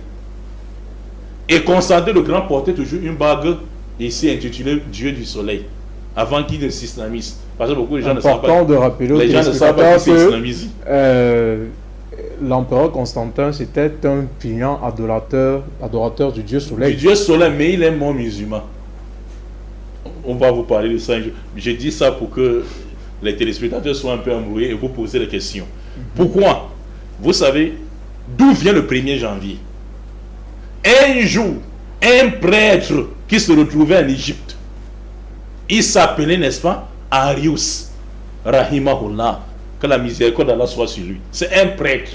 Et Constantin le Grand portait toujours une bague ici intitulée Dieu du soleil, avant qu'il ne s'islamise. Parce que beaucoup de gens ne savent pas. Important de rappeler aux téléspectateurs que l'empereur Constantin, c'était un client adorateur du dieu soleil. Du dieu soleil, mais il est mort musulman. On va vous parler de ça. J'ai dit ça pour que les téléspectateurs soient un peu embrouillés et vous poser des questions. Pourquoi? Vous savez d'où vient le 1er janvier? Un jour, un prêtre qui se retrouvait en Égypte, il s'appelait, n'est-ce pas, Arius, Rahimahullah, que la miséricorde d'Allah soit sur lui. C'est un prêtre.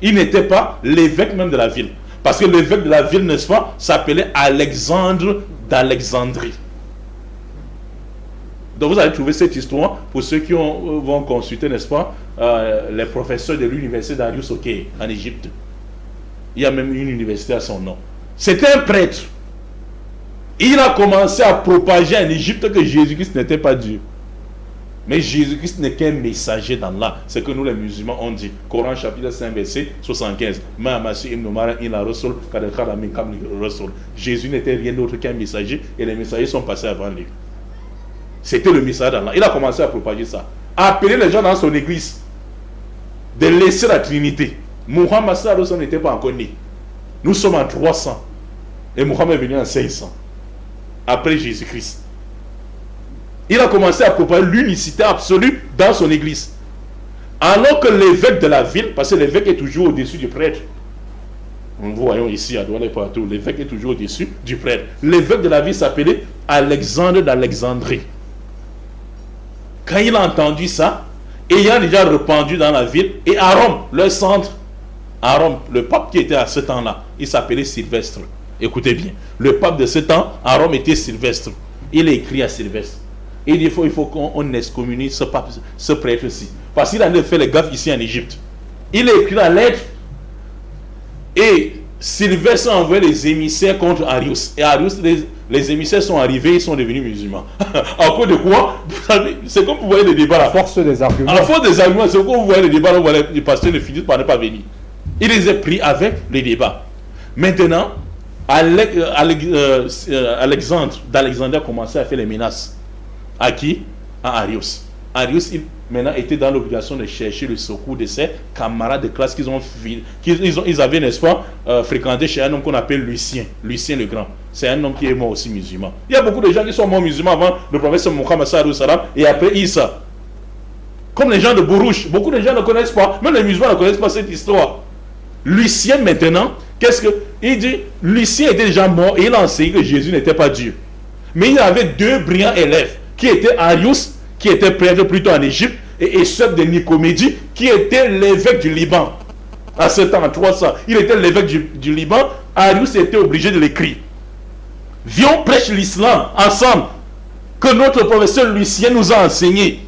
Il n'était pas l'évêque même de la ville. Parce que l'évêque de la ville, n'est-ce pas, s'appelait Alexandre d'Alexandrie. Donc vous allez trouver cette histoire pour ceux qui vont consulter, n'est-ce pas, les professeurs de l'université d'Arius en Égypte. Il y a même une université à son nom. C'était un prêtre. Il a commencé à propager en Égypte que Jésus-Christ n'était pas Dieu. Mais Jésus-Christ n'est qu'un messager d'Allah. C'est que nous les musulmans on dit. Coran chapitre 5 verset 75. Jésus n'était rien d'autre qu'un messager et les messagers sont passés avant lui. C'était le message d'Allah. Il a commencé à propager ça. À appeler les gens dans son église de laisser la Trinité. Muhammad n'était pas encore né. Nous sommes en 300. Et Muhammad est venu en 500. Après Jésus-Christ. Il a commencé à propager l'unicité absolue dans son église. Alors que l'évêque de la ville, parce que l'évêque est toujours au-dessus du prêtre. Nous voyons ici à Douala et partout, l'évêque est toujours au-dessus du prêtre. L'évêque de la ville s'appelait Alexandre d'Alexandrie. Quand il a entendu ça, ayant déjà répandu dans la ville, et à Rome, le centre, à Rome, le pape qui était à ce temps-là, il s'appelait Sylvestre. Écoutez bien, le pape de ce temps, à Rome, était Sylvestre. Il a écrit à Sylvestre. Il dit, il faut qu'on excommunie ce pape, ce prêtre-ci. Parce qu'il a fait les gaffes ici en Égypte. Il a écrit la lettre et Sylvestre a envoyé les émissaires contre Arius. Et Arius, les émissaires sont arrivés, ils sont devenus musulmans. À cause de quoi? C'est comme vous voyez les débats là. Force des arguments. À la force des arguments, c'est comme vous voyez les débats là, les pasteurs ne finissent par ne pas venir. Il les a pris avec les débats. Maintenant, Alexandre d'Alexandrie a commencé à faire les menaces. À qui? À Arius. Arius, maintenant, était dans l'obligation de chercher le secours de ses camarades de classe qu'ils avaient, n'est-ce pas, fréquenté chez un homme qu'on appelle Lucien. Lucien le Grand. C'est un homme qui est mort aussi musulman. Il y a beaucoup de gens qui sont morts musulmans avant le prophète Mohammed et après Isa. Comme les gens de Bourouche. Beaucoup de gens ne connaissent pas. Même les musulmans ne connaissent pas cette histoire. Lucien, maintenant, qu'est-ce que... Il dit, Lucien était déjà mort et il a enseigné que Jésus n'était pas Dieu. Mais il avait deux brillants élèves, qui étaient Arius, qui était prêtre plutôt en Égypte, et Eusèbe de Nicomédie, qui était l'évêque du Liban. À ce temps, en 300, il était l'évêque du Liban. Arius était obligé de l'écrire. Viens, prêche l'islam ensemble, que notre professeur Lucien nous a enseigné.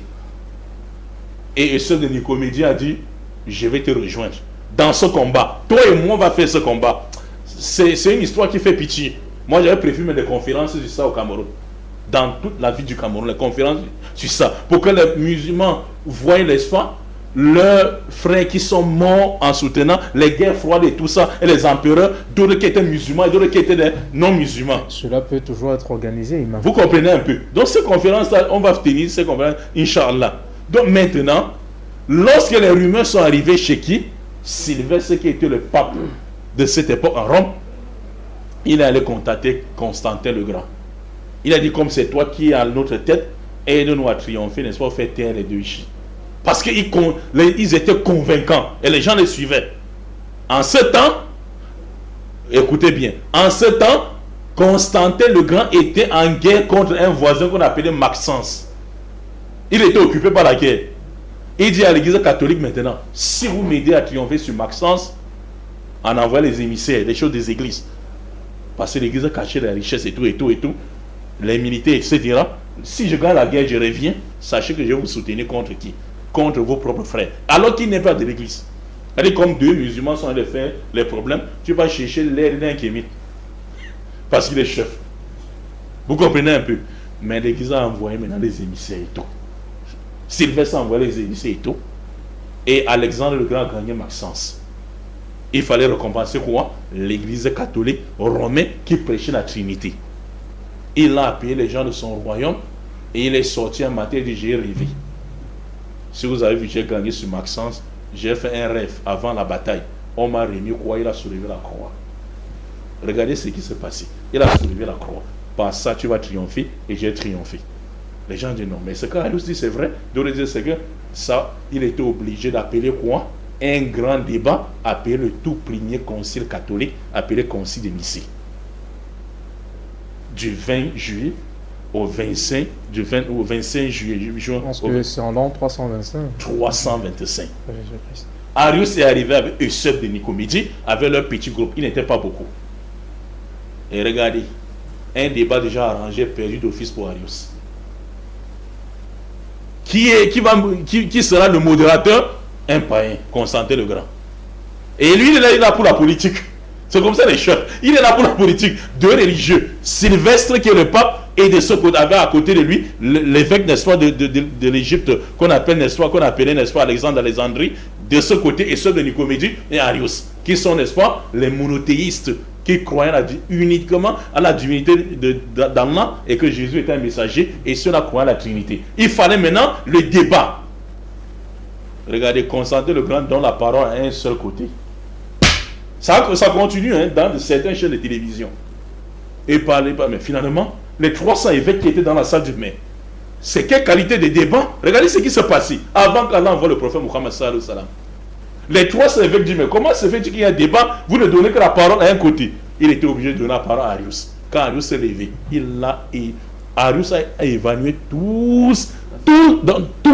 Et Eusèbe de Nicomédie a dit, je vais te rejoindre dans ce combat. Toi et moi, on va faire ce combat. C'est une histoire qui fait pitié. Moi, j'avais prévu des conférences sur ça au Cameroun. Dans toute la vie du Cameroun, les conférences sur ça. Pour que les musulmans voient, n'est-ce pas, leurs frères qui sont morts en soutenant les guerres froides et tout ça, et les empereurs, d'autres qui étaient musulmans et d'autres qui étaient des non-musulmans. Cela peut toujours être organisé, imam. Vous comprenez un peu. Donc ces conférences-là, on va tenir ces conférences, Inch'Allah. Donc maintenant, lorsque les rumeurs sont arrivées chez qui? Sylvestre, qui était le pape de cette époque en Rome, il est allé contacter Constantin le Grand. Il a dit, comme c'est toi qui es à notre tête, aide-nous à triompher, n'est-ce pas, faire taire les deux J. Parce qu'ils étaient convaincants et les gens les suivaient. En ce temps, écoutez bien, en ce temps, Constantin le Grand était en guerre contre un voisin qu'on appelait Maxence. Il était occupé par la guerre. Il dit à l'église catholique maintenant, si vous m'aidez à triompher sur Maxence, en envoyant les émissaires, les choses des églises, parce que l'église cachait la richesse et tout, les militaires, etc. Si je gagne la guerre, je reviens, sachez que je vais vous soutenir contre qui? Contre vos propres frères. Alors qu'il n'est pas de l'église. C'est-à-dire, comme deux musulmans sont allés faire les problèmes, tu vas chercher l'air d'un kémite. Parce qu'il est chef. Vous comprenez un peu? Mais l'église a envoyé maintenant les émissaires et tout. Sylvestre a envoyé les émissaires et tout. Et Alexandre le Grand a gagné Maxence. Il fallait récompenser quoi? L'église catholique romaine qui prêchait la Trinité. Il a appelé les gens de son royaume et il est sorti un matin et dit, j'ai rêvé. Si vous avez vu, j'ai gagné sur Maxence, j'ai fait un rêve avant la bataille. On m'a remis quoi? Il a soulevé la croix. Regardez ce qui s'est passé. Il a soulevé la croix. Par ça, tu vas triompher et j'ai triomphé. Les gens disent non, mais ce qu'Arius dit, c'est vrai. D'autres disent c'est que ça, il était obligé d'appeler quoi? Un grand débat, appelé le tout premier concile catholique, appelé concile de Nicée. Du 20 juillet au 25, au 25 juillet. Je pense que c'est en l'an 325. 325. Arius est arrivé avec Eusebius de Nicomédie, avec leur petit groupe. Il n'était pas beaucoup. Et regardez, un débat déjà arrangé, perdu d'office pour Arius. Qui sera le modérateur? Un païen, Constantin le Grand. Et lui, il est là pour la politique. C'est comme ça les chefs. Il est là pour la politique. Deux religieux. Sylvestre qui est le pape et de ce côté, avait à côté de lui l'évêque, n'est-ce pas, de l'Égypte qu'on appelle, n'est-ce pas, qu'on appelait, n'est-ce pas, Alexandre d'Alexandrie. De ce côté, et ceux de Nicomédie et Arius, qui sont, n'est-ce pas, les monothéistes qui croyaient uniquement à la divinité d'Allah et que Jésus était un messager, et ceux-là croyaient à la Trinité. Il fallait maintenant le débat. Regardez, Constantin le Grand donne la parole à un seul côté. Ça continue dans certaines chaînes de télévision. Et parler, mais finalement, les 300 évêques qui étaient dans la salle du maire, c'est quelle qualité de débat? Regardez ce qui s'est passé avant qu'Allah envoie le prophète Mohammed sallallahu alayhi wa sallam. Les 300 évêques disent, mais comment se fait-il qu'il y a un débat? Vous ne donnez que la parole à un côté. Il était obligé de donner la parole à Arius. Quand Arius s'est levé, Arius a évalué tous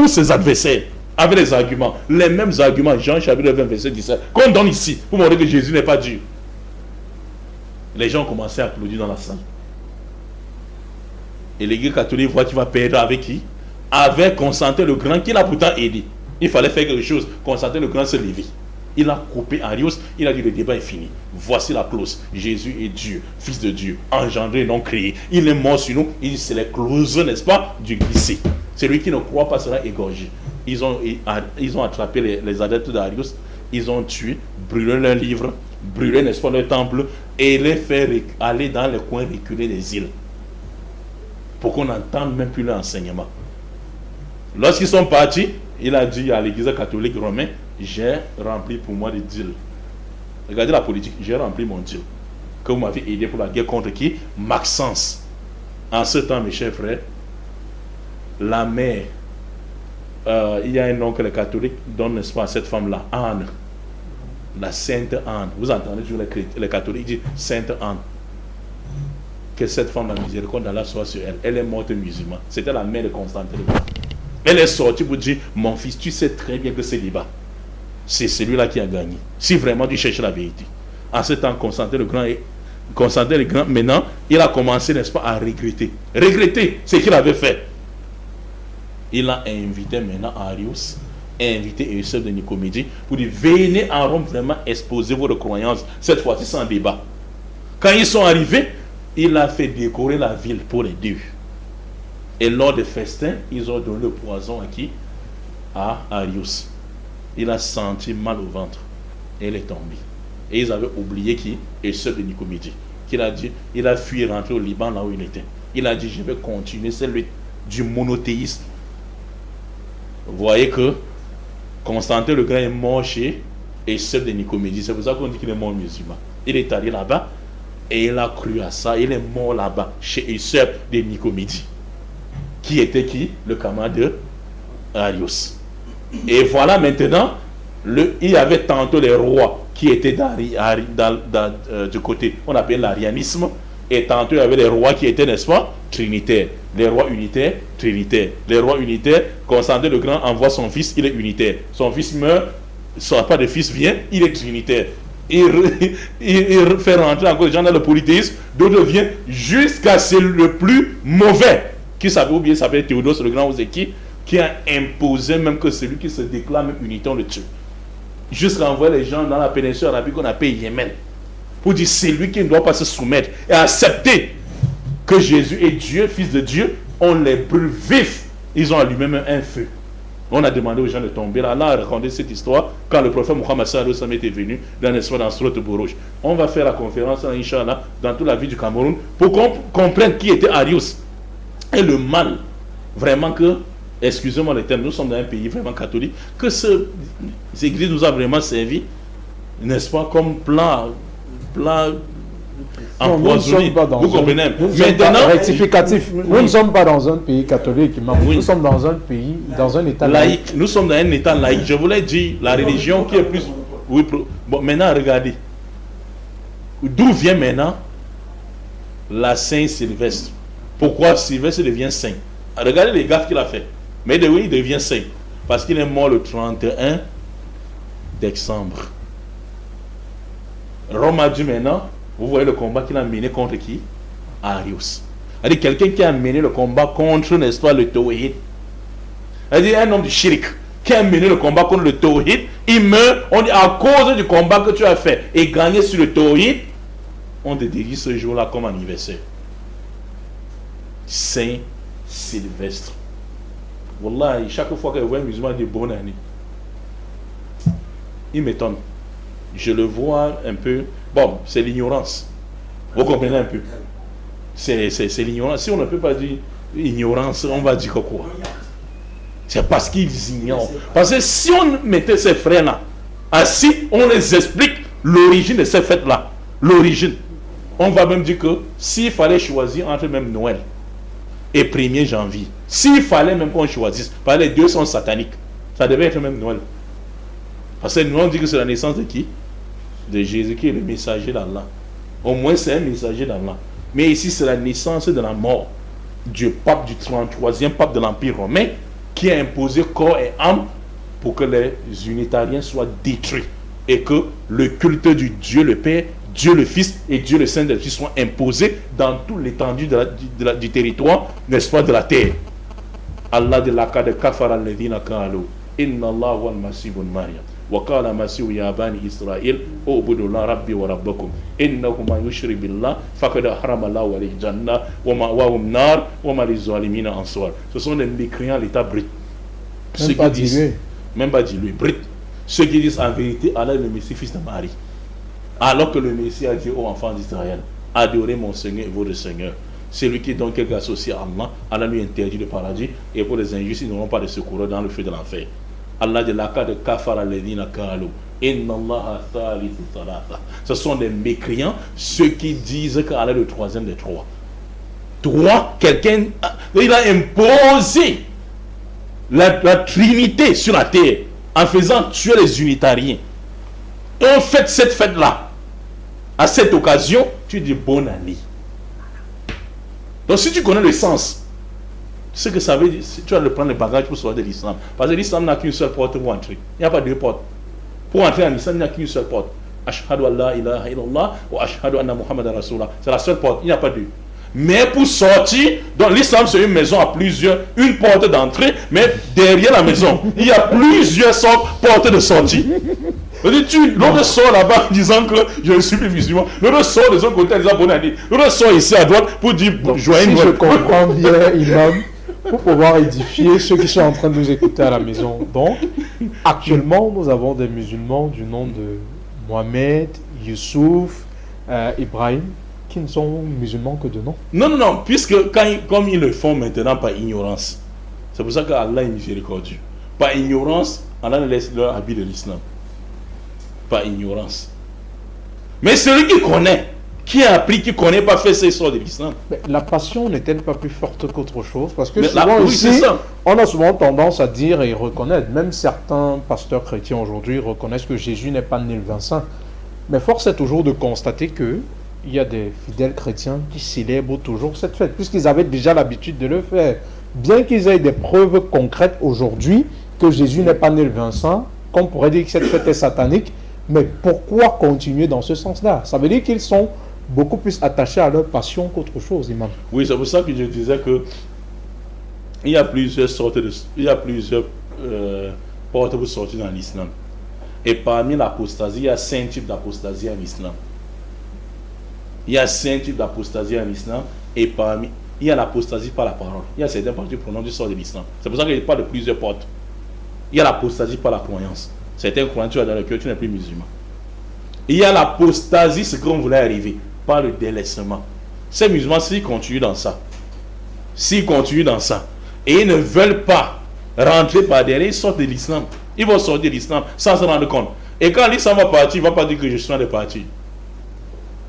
ses adversaires avec les arguments. Les mêmes arguments, Jean chapitre 20, verset 17, qu'on donne ici, pour montrer que Jésus n'est pas Dieu. Les gens ont commencé à applaudir dans la salle. Et l'Église catholique voit qu'il va perdre avec qui? Avec Constantin le Grand, qui l'a pourtant aidé. Il fallait faire quelque chose. Constantin le Grand s'est levé. Il a coupé Arius. Il a dit le débat est fini. Voici la clause. Jésus est Dieu, Fils de Dieu, engendré, non créé. Il est mort sur nous. Il dit c'est la clause, n'est-ce pas, du glisser. Celui qui ne croit pas sera égorgé. Ils ont attrapé les adeptes d'Arius. Ils ont tué, brûlé leurs livres, brûlé, n'est-ce pas, leur temple, et les faire aller dans les coins reculés des îles. Pour qu'on n'entende même plus leur enseignement. Lorsqu'ils sont partis, il a dit à l'église catholique romaine, j'ai rempli pour moi des deals. Regardez la politique, j'ai rempli mon deal. Que vous m'avez aidé pour la guerre contre qui? Maxence. En ce temps, mes chers frères, la mère, il y a un nom que les catholiques donnent, n'est-ce pas, à cette femme-là, Anne. La Sainte Anne. Vous entendez toujours les catholiques disent Sainte Anne. Que cette femme, la miséricorde d'Allah soit sur elle. Elle est morte musulmane. C'était la mère de Constantin. Elle est sortie pour dire, mon fils, tu sais très bien que c'est débat. C'est celui-là qui a gagné. Si vraiment tu cherches la vérité. En ce temps, Constantin le Grand, maintenant, il a commencé, n'est-ce pas, à regretter. Regretter ce qu'il avait fait. Il a invité maintenant Arius, invité Eusebius de Nicomédie, pour dire, venez en Rome vraiment exposer votre croyance. Cette fois-ci, sans débat. Quand ils sont arrivés, il a fait décorer la ville pour les deux. Et lors des festins, ils ont donné le poison à qui? À Arius. Il a senti mal au ventre. Et il est tombé. Et ils avaient oublié qui? Eusebius de Nicomédie. Qu'il a dit, il a fui rentrer au Liban là où il était. Il a dit, je vais continuer, c'est du monothéisme. Vous voyez que Constantin le Grand est mort chez Eusebius de Nicomédie. C'est pour ça qu'on dit qu'il est mort musulman. Il est allé là-bas. Et il a cru à ça. Il est mort là-bas, chez Eusèbe de Nicomédie. Qui était qui? Le camarade de Arius. Et voilà maintenant, il y avait tantôt les rois qui étaient du côté, on appelle l'arianisme. Et tantôt il y avait les rois qui étaient, n'est-ce pas, trinitaires. Les rois unitaires, trinitaires. Les rois unitaires, Constantin le Grand envoie son fils, il est unitaire. Son fils meurt, son pas de fils vient, il est trinitaire. Il fait rentrer encore les gens dans le polythéisme, d'autres viennent jusqu'à c'est le plus mauvais, qui s'appelle Théodose le Grand, qui a imposé même que celui qui se déclare même unitaire, on le tue. Jusqu'à envoyer les gens dans la péninsule arabique qu'on appelle Yémen. Pour dire c'est lui qui ne doit pas se soumettre et accepter que Jésus est Dieu, Fils de Dieu. On les brûle vifs. Ils ont allumé même un feu. On a demandé aux gens de tomber là. Là, a raconté cette histoire quand le prophète Mohammed sallallahu alayhi wa sallam était venu dans Surat Bourouj. On va faire la conférence, Inch'Allah, dans toute la ville du Cameroun pour qu'on comprenne qui était Arius. Et le mal, vraiment que, excusez-moi le terme, nous sommes dans un pays vraiment catholique, que ces églises nous a vraiment servi, n'est-ce pas, comme plan empoisonné. Vous comprenez? Maintenant, rectificatif. Nous ne sommes pas dans un pays catholique. Nous sommes dans un pays, dans un état laïque. Nous sommes dans un état laïque. Je voulais dire la religion qui est plus. Oui, bon, maintenant, regardez. D'où vient maintenant la Saint Sylvestre? Pourquoi Sylvestre devient saint? Regardez les gaffes qu'il a fait. Mais de oui, il devient saint. Parce qu'il est mort le 31 décembre. Rome a dit maintenant, vous voyez le combat qu'il a mené contre qui? Arius. C'est-à-dire quelqu'un qui a mené le combat contre, n'est-ce pas, le Tawhid. C'est-à-dire un homme du shirk qui a mené le combat contre le Tawhid, il meurt, on dit à cause du combat que tu as fait et gagné sur le Tawhid, on te dédie ce jour-là comme anniversaire. Saint Sylvestre. Wallah, chaque fois que je vois un musulman dire bonne année, il m'étonne. Je le vois un peu. Bon, c'est l'ignorance. Vous comprenez un peu? C'est l'ignorance. Si on ne peut pas dire ignorance, on va dire quoi? C'est parce qu'ils ignorent. Parce que si on mettait ces frères-là assis, on les explique l'origine de ces fêtes-là. L'origine. On va même dire que s'il fallait choisir entre même Noël et 1er janvier, s'il fallait même qu'on choisisse, parce que les deux sont sataniques, ça devait être même Noël. Parce que nous on dit que c'est la naissance de qui? De Jésus qui est le messager d'Allah. Au moins c'est un messager d'Allah. Mais ici c'est la naissance de la mort du pape, du 33e pape de l'Empire romain, qui a imposé corps et âme pour que les unitariens soient détruits et que le culte du Dieu le Père, Dieu le Fils et Dieu le Saint-Esprit soient imposés dans toute l'étendue du territoire, n'est-ce pas, de la terre. Allah de laqad kafara alladhina qalu inna Allah wal masih ibn Maryam wa qala masih ya bani Israël ubudu la rabbi wa rabbakum innahu man yushrik billah faqad harama Allahu alayhi jannah wa ma'wahum nar wa ma lizalimina ansar. Ce sont des mécréants l'état brut. Même pas dilué, brut. Ceux qui disent en vérité Allah est le Messie fils de Marie. Alors que le Messie a dit aux enfants d'Israël, adorez mon Seigneur et votre Seigneur. Celui qui est donc quelque associé à Allah, Allah lui interdit le paradis, et pour les injustes, ils n'auront pas de secours dans le feu de l'enfer. Allah dit la de kafara ledina kalu inna Allah thalithu thalatha. Ce sont des mécréants, ceux qui disent qu'Allah est le troisième des trois. Quelqu'un, il a imposé la Trinité sur la terre en faisant tuer les unitariens. Et on fête cette fête-là. À cette occasion, tu dis bonne année. Donc si tu connais le sens, ce que ça veut dire, tu vas le prendre le bagage pour sortir de l'islam. Parce que l'islam n'a qu'une seule porte pour entrer. Il n'y a pas deux portes. Pour entrer en islam, il n'y a qu'une seule porte. Ashhadu an la ilaha illallah wa ashhadu anna Muhammad Rasulullah. C'est la seule porte, il n'y a pas deux. Mais pour sortir, donc l'islam c'est une maison à plusieurs, une porte d'entrée, mais derrière la maison, il y a plusieurs portes de sortie. L'autre sort là-bas en disant que je suis plus musulman. L'autre sort de son côté en disant bonne année. L'autre sort ici à droite pour dire joyeux Noël. Si je comprends bien, imam, pour pouvoir édifier ceux qui sont en train de nous écouter à la maison. Donc, actuellement, nous avons des musulmans du nom de Mohamed, Youssouf, Ibrahim, qui ne sont musulmans que de nom. Non, puisque comme ils le font maintenant par ignorance, c'est pour ça qu'Allah est miséricordieux. Par ignorance, Allah laisse leur habit de l'islam. Par ignorance. Mais celui qui connaît, Qui a appris, qui ne connaît pas fait ces sorts de l'islam? Mais la passion n'est-elle pas plus forte qu'autre chose? Parce que Mais souvent oui, ici, c'est ça. on a souvent tendance à dire et reconnaître, même certains pasteurs chrétiens aujourd'hui reconnaissent que Jésus n'est pas né le 25. Mais force est toujours de constater que il y a des fidèles chrétiens qui célèbrent toujours cette fête, puisqu'ils avaient déjà l'habitude de le faire. Bien qu'ils aient des preuves concrètes aujourd'hui que Jésus n'est pas né le 25, qu'on pourrait dire que cette fête est satanique, mais pourquoi continuer dans ce sens-là? Ça veut dire qu'ils sont beaucoup plus attachés à leur passion qu'autre chose, imam. Oui, c'est pour ça que je disais que il y a plusieurs sortes de... Il y a plusieurs portes pour sortir dans l'islam. Et parmi l'apostasie, il y a 5 types d'apostasie en islam. Il y a 5 types d'apostasie en islam. Et parmi... Il y a l'apostasie par la parole. Il y a certains partis prononcent du sort de l'islam. C'est pour ça qu'il parle de plusieurs portes. Il y a l'apostasie par la croyance. Certains croient tu as dans le cœur, tu n'es plus musulman. Il y a l'apostasie, c'est qu'on voulait arriver, par le délaissement. Ces musulmans, s'ils continuent dans ça, et ils ne veulent pas rentrer par derrière, ils sortent de l'islam. Ils vont sortir de l'islam sans se rendre compte. Et quand l'islam va partir, il ne va pas dire que je suis en train de partir.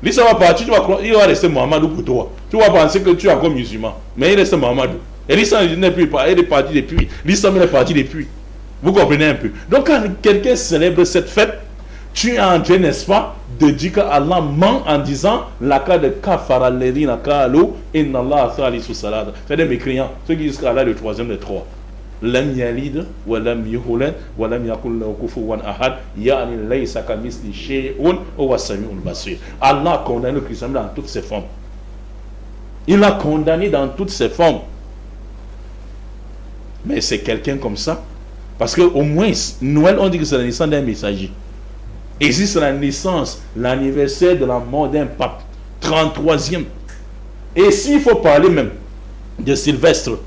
L'islam va partir, il va rester Mohamedou pour toi. Tu vas penser que tu es encore musulman, mais il reste Mohamedou. Et l'islam n'est plus pas, il est parti depuis. L'islam est parti depuis. Vous comprenez un peu. Donc quand quelqu'un célèbre cette fête, tu es en train, n'est-ce pas, de dire qu'Allah ment en disant la cas de kafara lerina kalo inna Allah salisu salada. C'est des mécréants, ceux qui disent qu'Allah est le troisième des trois. Lam yalid wa lam yulad wa lam yakul lahu kufuwan ahad yani laysa kamithli shay'un wa huwa samiul basir. Allah condamne le christianisme dans toutes ses formes. Il l'a condamné dans toutes ses formes. Mais c'est quelqu'un comme ça. Parce qu'au moins, Noël, on dit que c'est la naissance d'un messager. Et si c'est la naissance, l'anniversaire de la mort d'un pape, 33e. Et s'il faut parler même de Sylvestre,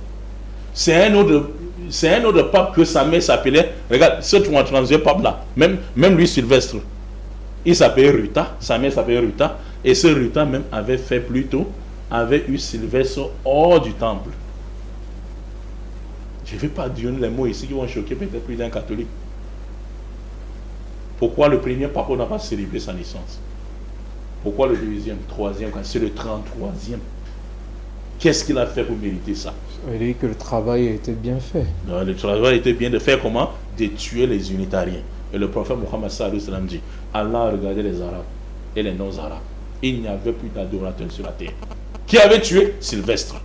c'est un autre pape que sa mère s'appelait. Regarde, ce 33e pape là, même lui Sylvestre, il s'appelait Ruta, sa mère s'appelait Ruta, et ce Ruta même avait eu Sylvestre hors du temple. Je ne vais pas dire les mots ici qui vont choquer peut-être plus d'un catholique. Pourquoi le premier pape n'a pas célébré sa naissance? Pourquoi le deuxième, troisième, quand c'est le 33e? Qu'est-ce qu'il a fait pour mériter ça? Ça veut dire que le travail a été bien fait. Non, le travail a été bien de faire comment? De tuer les unitariens. Et le prophète Mohammed sallallahu alayhi wa sallam dit, Allah a regardé les Arabes et les non-Arabes. Il n'y avait plus d'adorateurs sur la terre. Qui avait tué? Sylvestre.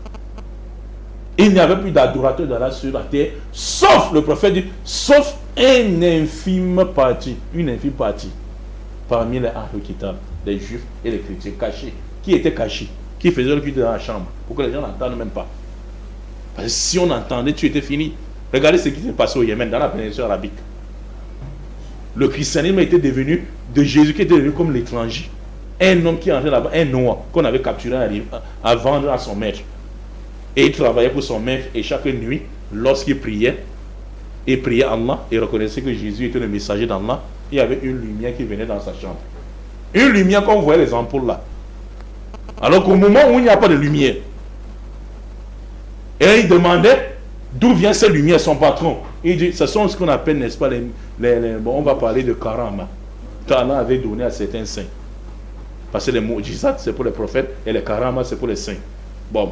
Il n'y avait plus d'adorateurs d'Allah sur la terre, sauf, le prophète dit, sauf une infime partie parmi les Ahlul Kitab, les Juifs et les chrétiens cachés, qui étaient cachés, qui faisaient le culte dans la chambre, pour que les gens n'entendent même pas. Parce que si on entendait, tu étais fini. Regardez ce qui s'est passé au Yémen, dans la péninsule arabique. Le christianisme était devenu, de Jésus qui était devenu comme l'étranger. Un homme qui entrait là-bas, un noir, qu'on avait capturé à vendre à son maître. Et il travaillait pour son maître, et chaque nuit, lorsqu'il priait, il priait Allah et reconnaissait que Jésus était le messager d'Allah, il y avait une lumière qui venait dans sa chambre. Une lumière comme vous voyez les ampoules là. Alors qu'au moment où il n'y a pas de lumière, et il demandait d'où vient cette lumière, son patron. Il dit, ce sont ce qu'on appelle, n'est-ce pas, bon, on va parler de karama, qu'Allah avait donné à certains saints. Parce que les mujizat, c'est pour les prophètes, et les karama, c'est pour les saints. Bon.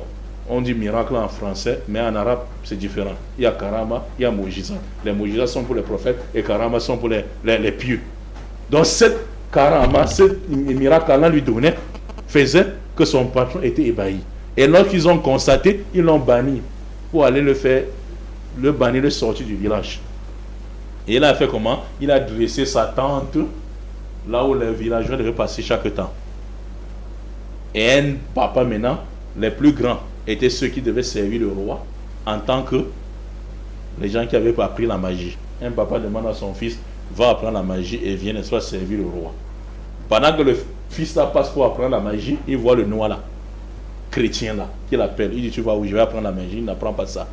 On dit miracle en français, mais en arabe, c'est différent. Il y a karama, il y a mujizat. Les mujizat sont pour les prophètes et karama sont pour les pieux. Donc, cette karama, ce miracle qu'Allah lui donnait, faisait que son patron était ébahi. Et lorsqu'ils ont constaté, ils l'ont banni pour aller le bannir, le sortir du village. Et il a fait comment? Il a dressé sa tente là où les villageois devaient passer chaque temps. Et un papa maintenant, les plus grands, étaient ceux qui devaient servir le roi en tant que les gens qui avaient appris la magie. Un papa demande à son fils, va apprendre la magie et vient, n'est-ce pas, servir le roi. Pendant que le fils là passe pour apprendre la magie, il voit le noir là, chrétien là, qui l'appelle. Il dit, tu vas où? Je vais apprendre la magie. Il n'apprend pas ça.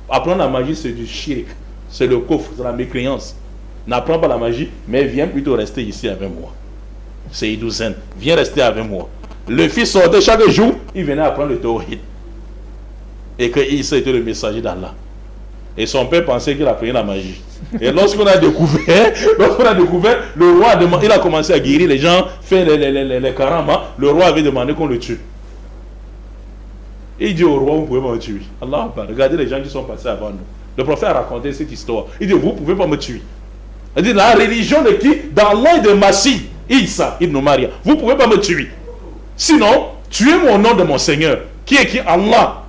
Apprendre la magie, c'est du shirk, c'est le coffre, c'est la mécréance. N'apprends pas la magie, mais viens plutôt rester ici avec moi. C'est Idouzen, viens rester avec moi. Le fils sortait chaque jour, il venait apprendre le tawhid. Et que Isa était le messager d'Allah. Et son père pensait qu'il apprenait la magie. Et lorsqu'on a découvert, le roi il a commencé à guérir les gens, faire les karamas. Le roi avait demandé qu'on le tue. Et il dit au roi, vous pouvez pas me tuer. Allah, regardez les gens qui sont passés avant nous. Le prophète a raconté cette histoire. Il dit, vous pouvez pas me tuer. Il dit, la religion de qui? D'Allah et de Masih, Isa, Ibn Maria. Vous pouvez pas me tuer. Sinon, tuez-moi au nom de mon Seigneur. Qui est qui? Allah.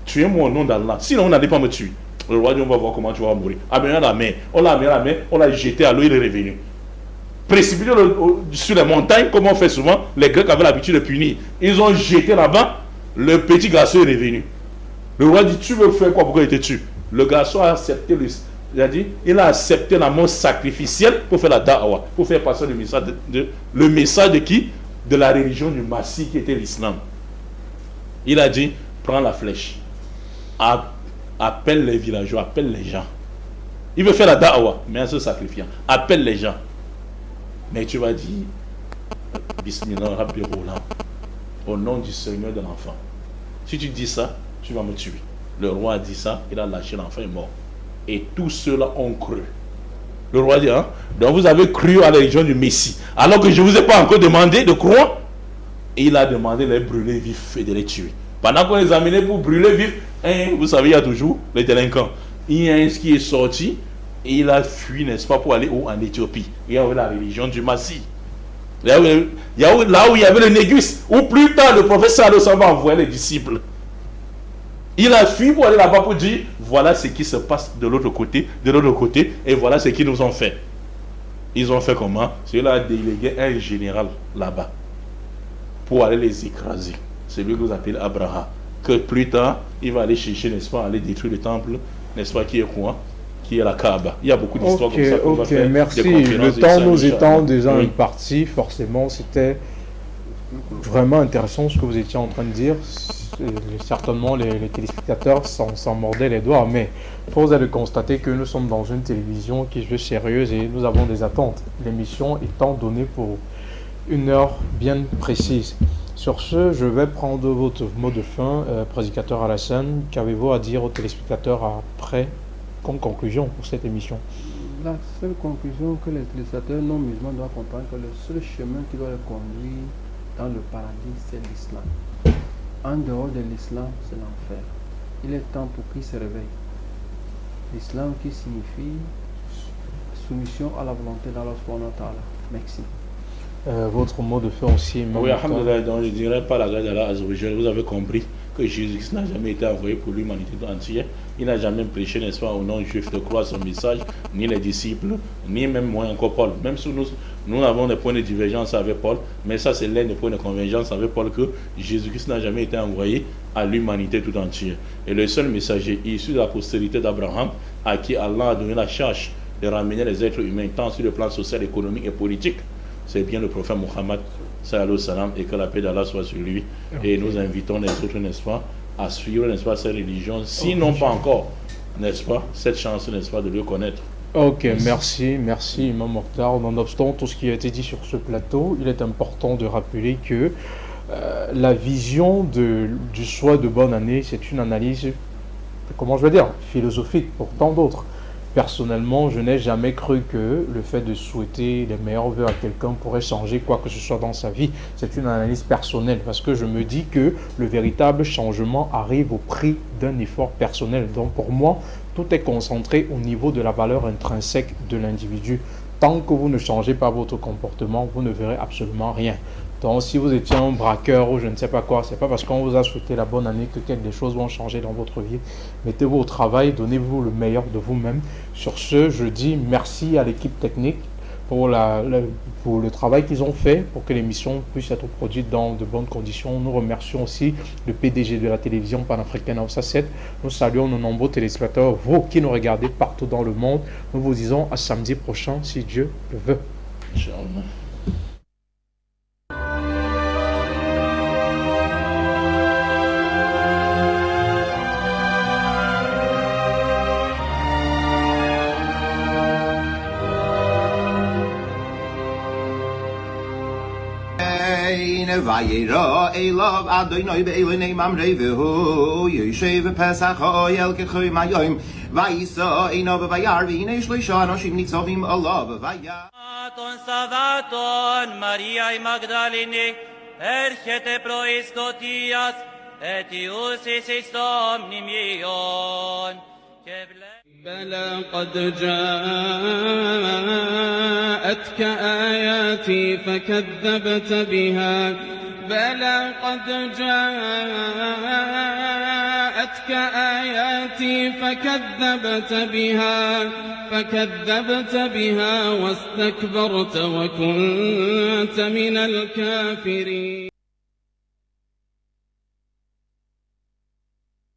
Tuez-moi au nom d'Allah. Sinon, vous n'allez pas me tuer. Le roi dit, on va voir comment tu vas mourir. Amenez la main. On l'a amené à la main, on l'a jeté à l'eau, il est revenu. Précipité sur les montagnes, comme on fait souvent, les Grecs avaient l'habitude de punir. Ils ont jeté là-bas, le petit garçon est revenu. Le roi dit, tu veux faire quoi? Pourquoi il te tue? Le garçon a accepté il a accepté la mort sacrificielle pour faire la da'wah, pour faire passer le message le message de qui? De la religion du Masih qui était l'islam. Il a dit, prends la flèche, appelle les villageois, appelle les gens. Il veut faire la da'wah, mais en se sacrifiant. Appelle les gens. Mais tu vas dire, Bismillah Rabbi Roulam, au nom du Seigneur de l'enfant. Si tu dis ça, tu vas me tuer. Le roi a dit ça, il a lâché, l'enfant est mort. Et tous ceux-là ont cru. Le roi dit, hein, donc vous avez cru à la religion du Messie, alors que je ne vous ai pas encore demandé de croire. Et il a demandé de les brûler vifs et de les tuer. Pendant qu'on les amenait pour brûler vifs, vous savez, il y a toujours les délinquants. Il y a un qui est sorti, et il a fui, n'est-ce pas, pour aller où? En Éthiopie. Il y avait la religion du Messie. Là où il y avait le Négus, où plus tard le prophète Sallallahu alayhi wa sallam envoyait les disciples. Il a fui pour aller là-bas pour dire, voilà ce qui se passe de l'autre côté, et voilà ce qu'ils nous ont fait. Ils ont fait comment? C'est a délégué un général là-bas pour aller les écraser. C'est lui que vous appelez Abraham. Que plus tard, il va aller chercher, n'est-ce pas, aller détruire le temple, n'est-ce pas, qui est quoi? Qui est la Kaaba. Il y a beaucoup d'histoires comme ça. Ok, merci. Le temps nous étant déjà imparti, forcément, c'était vraiment intéressant ce que vous étiez en train de dire. Certainement, les téléspectateurs s'en mordaient les doigts, mais vous allez constater que nous sommes dans une télévision qui se veut sérieuse et nous avons des attentes. L'émission étant donnée pour une heure bien précise. Sur ce, je vais prendre votre mot de fin, prédicateur Alassane. Qu'avez-vous à dire aux téléspectateurs après, comme conclusion pour cette émission? La seule conclusion que les téléspectateurs non musulmans doivent comprendre, que le seul chemin qui doit les conduire dans le paradis, c'est l'islam. En dehors de l'islam, c'est l'enfer. Il est temps pour qu'ils se réveillent. L'islam qui signifie soumission à la volonté d'Allah subhanahu wa ta'ala. Merci. Votre mot de fin aussi. Oui, alhamdulillah, donc je ne dirais pas la grâce d'Allah azawajal. Vous avez compris que Jésus-Christ n'a jamais été envoyé pour l'humanité entière. Il n'a jamais prêché, n'est-ce pas, au non-juif de croire son message, ni les disciples, ni même moi encore Paul. Même si nous avons des points de divergence avec Paul, mais ça c'est l'un des points de convergence avec Paul, que Jésus-Christ n'a jamais été envoyé à l'humanité tout entière. Et le seul messager issu de la postérité d'Abraham, à qui Allah a donné la charge de ramener les êtres humains, tant sur le plan social, économique et politique, c'est bien le prophète Mohammed sallallahu alayhi wa sallam, et que la paix d'Allah soit sur lui. Et nous invitons les autres, n'est-ce pas, à suivre, n'est-ce pas, cette religion, sinon pas encore, n'est-ce pas, cette chance, n'est-ce pas, de le connaître. Ok, merci Imam Mokhtar. Nonobstant tout ce qui a été dit sur ce plateau, il est important de rappeler que la vision du souhait de bonne année, c'est une analyse, comment je vais dire, philosophique pour tant d'autres. Personnellement, je n'ai jamais cru que le fait de souhaiter les meilleurs vœux à quelqu'un pourrait changer quoi que ce soit dans sa vie. C'est une analyse personnelle parce que je me dis que le véritable changement arrive au prix d'un effort personnel. Donc pour moi, tout est concentré au niveau de la valeur intrinsèque de l'individu. Tant que vous ne changez pas votre comportement, vous ne verrez absolument rien. Donc si vous étiez un braqueur ou je ne sais pas quoi, c'est pas parce qu'on vous a souhaité la bonne année que des choses vont changer dans votre vie. Mettez-vous au travail, donnez-vous le meilleur de vous-même. Sur ce, je dis merci à l'équipe technique pour le travail qu'ils ont fait pour que l'émission puisse être produite dans de bonnes conditions. Nous remercions aussi le PDG de la télévision panafricaine Hausa 7. Nous saluons nos nombreux téléspectateurs, vous qui nous regardez partout dans le monde. Nous vous disons à samedi prochain si Dieu le veut. Inch'Allah. vayera elav Adonai be'elonei mamrei v'hu yoshev pesach ha'oyel kechui mayom vayisa einav vayar v'hinei shloisha anoshim nitzavim alav vayar Ton Savaton, Maria Magdalene, έρχεται πρωί σκοτίας, αιτιούσις εις το μνημείον. بلى قد جاءتك آياتي فكذبت بها بلى قد جاءتك آياتي فكذبت بها واستكبرت وكنت من الكافرين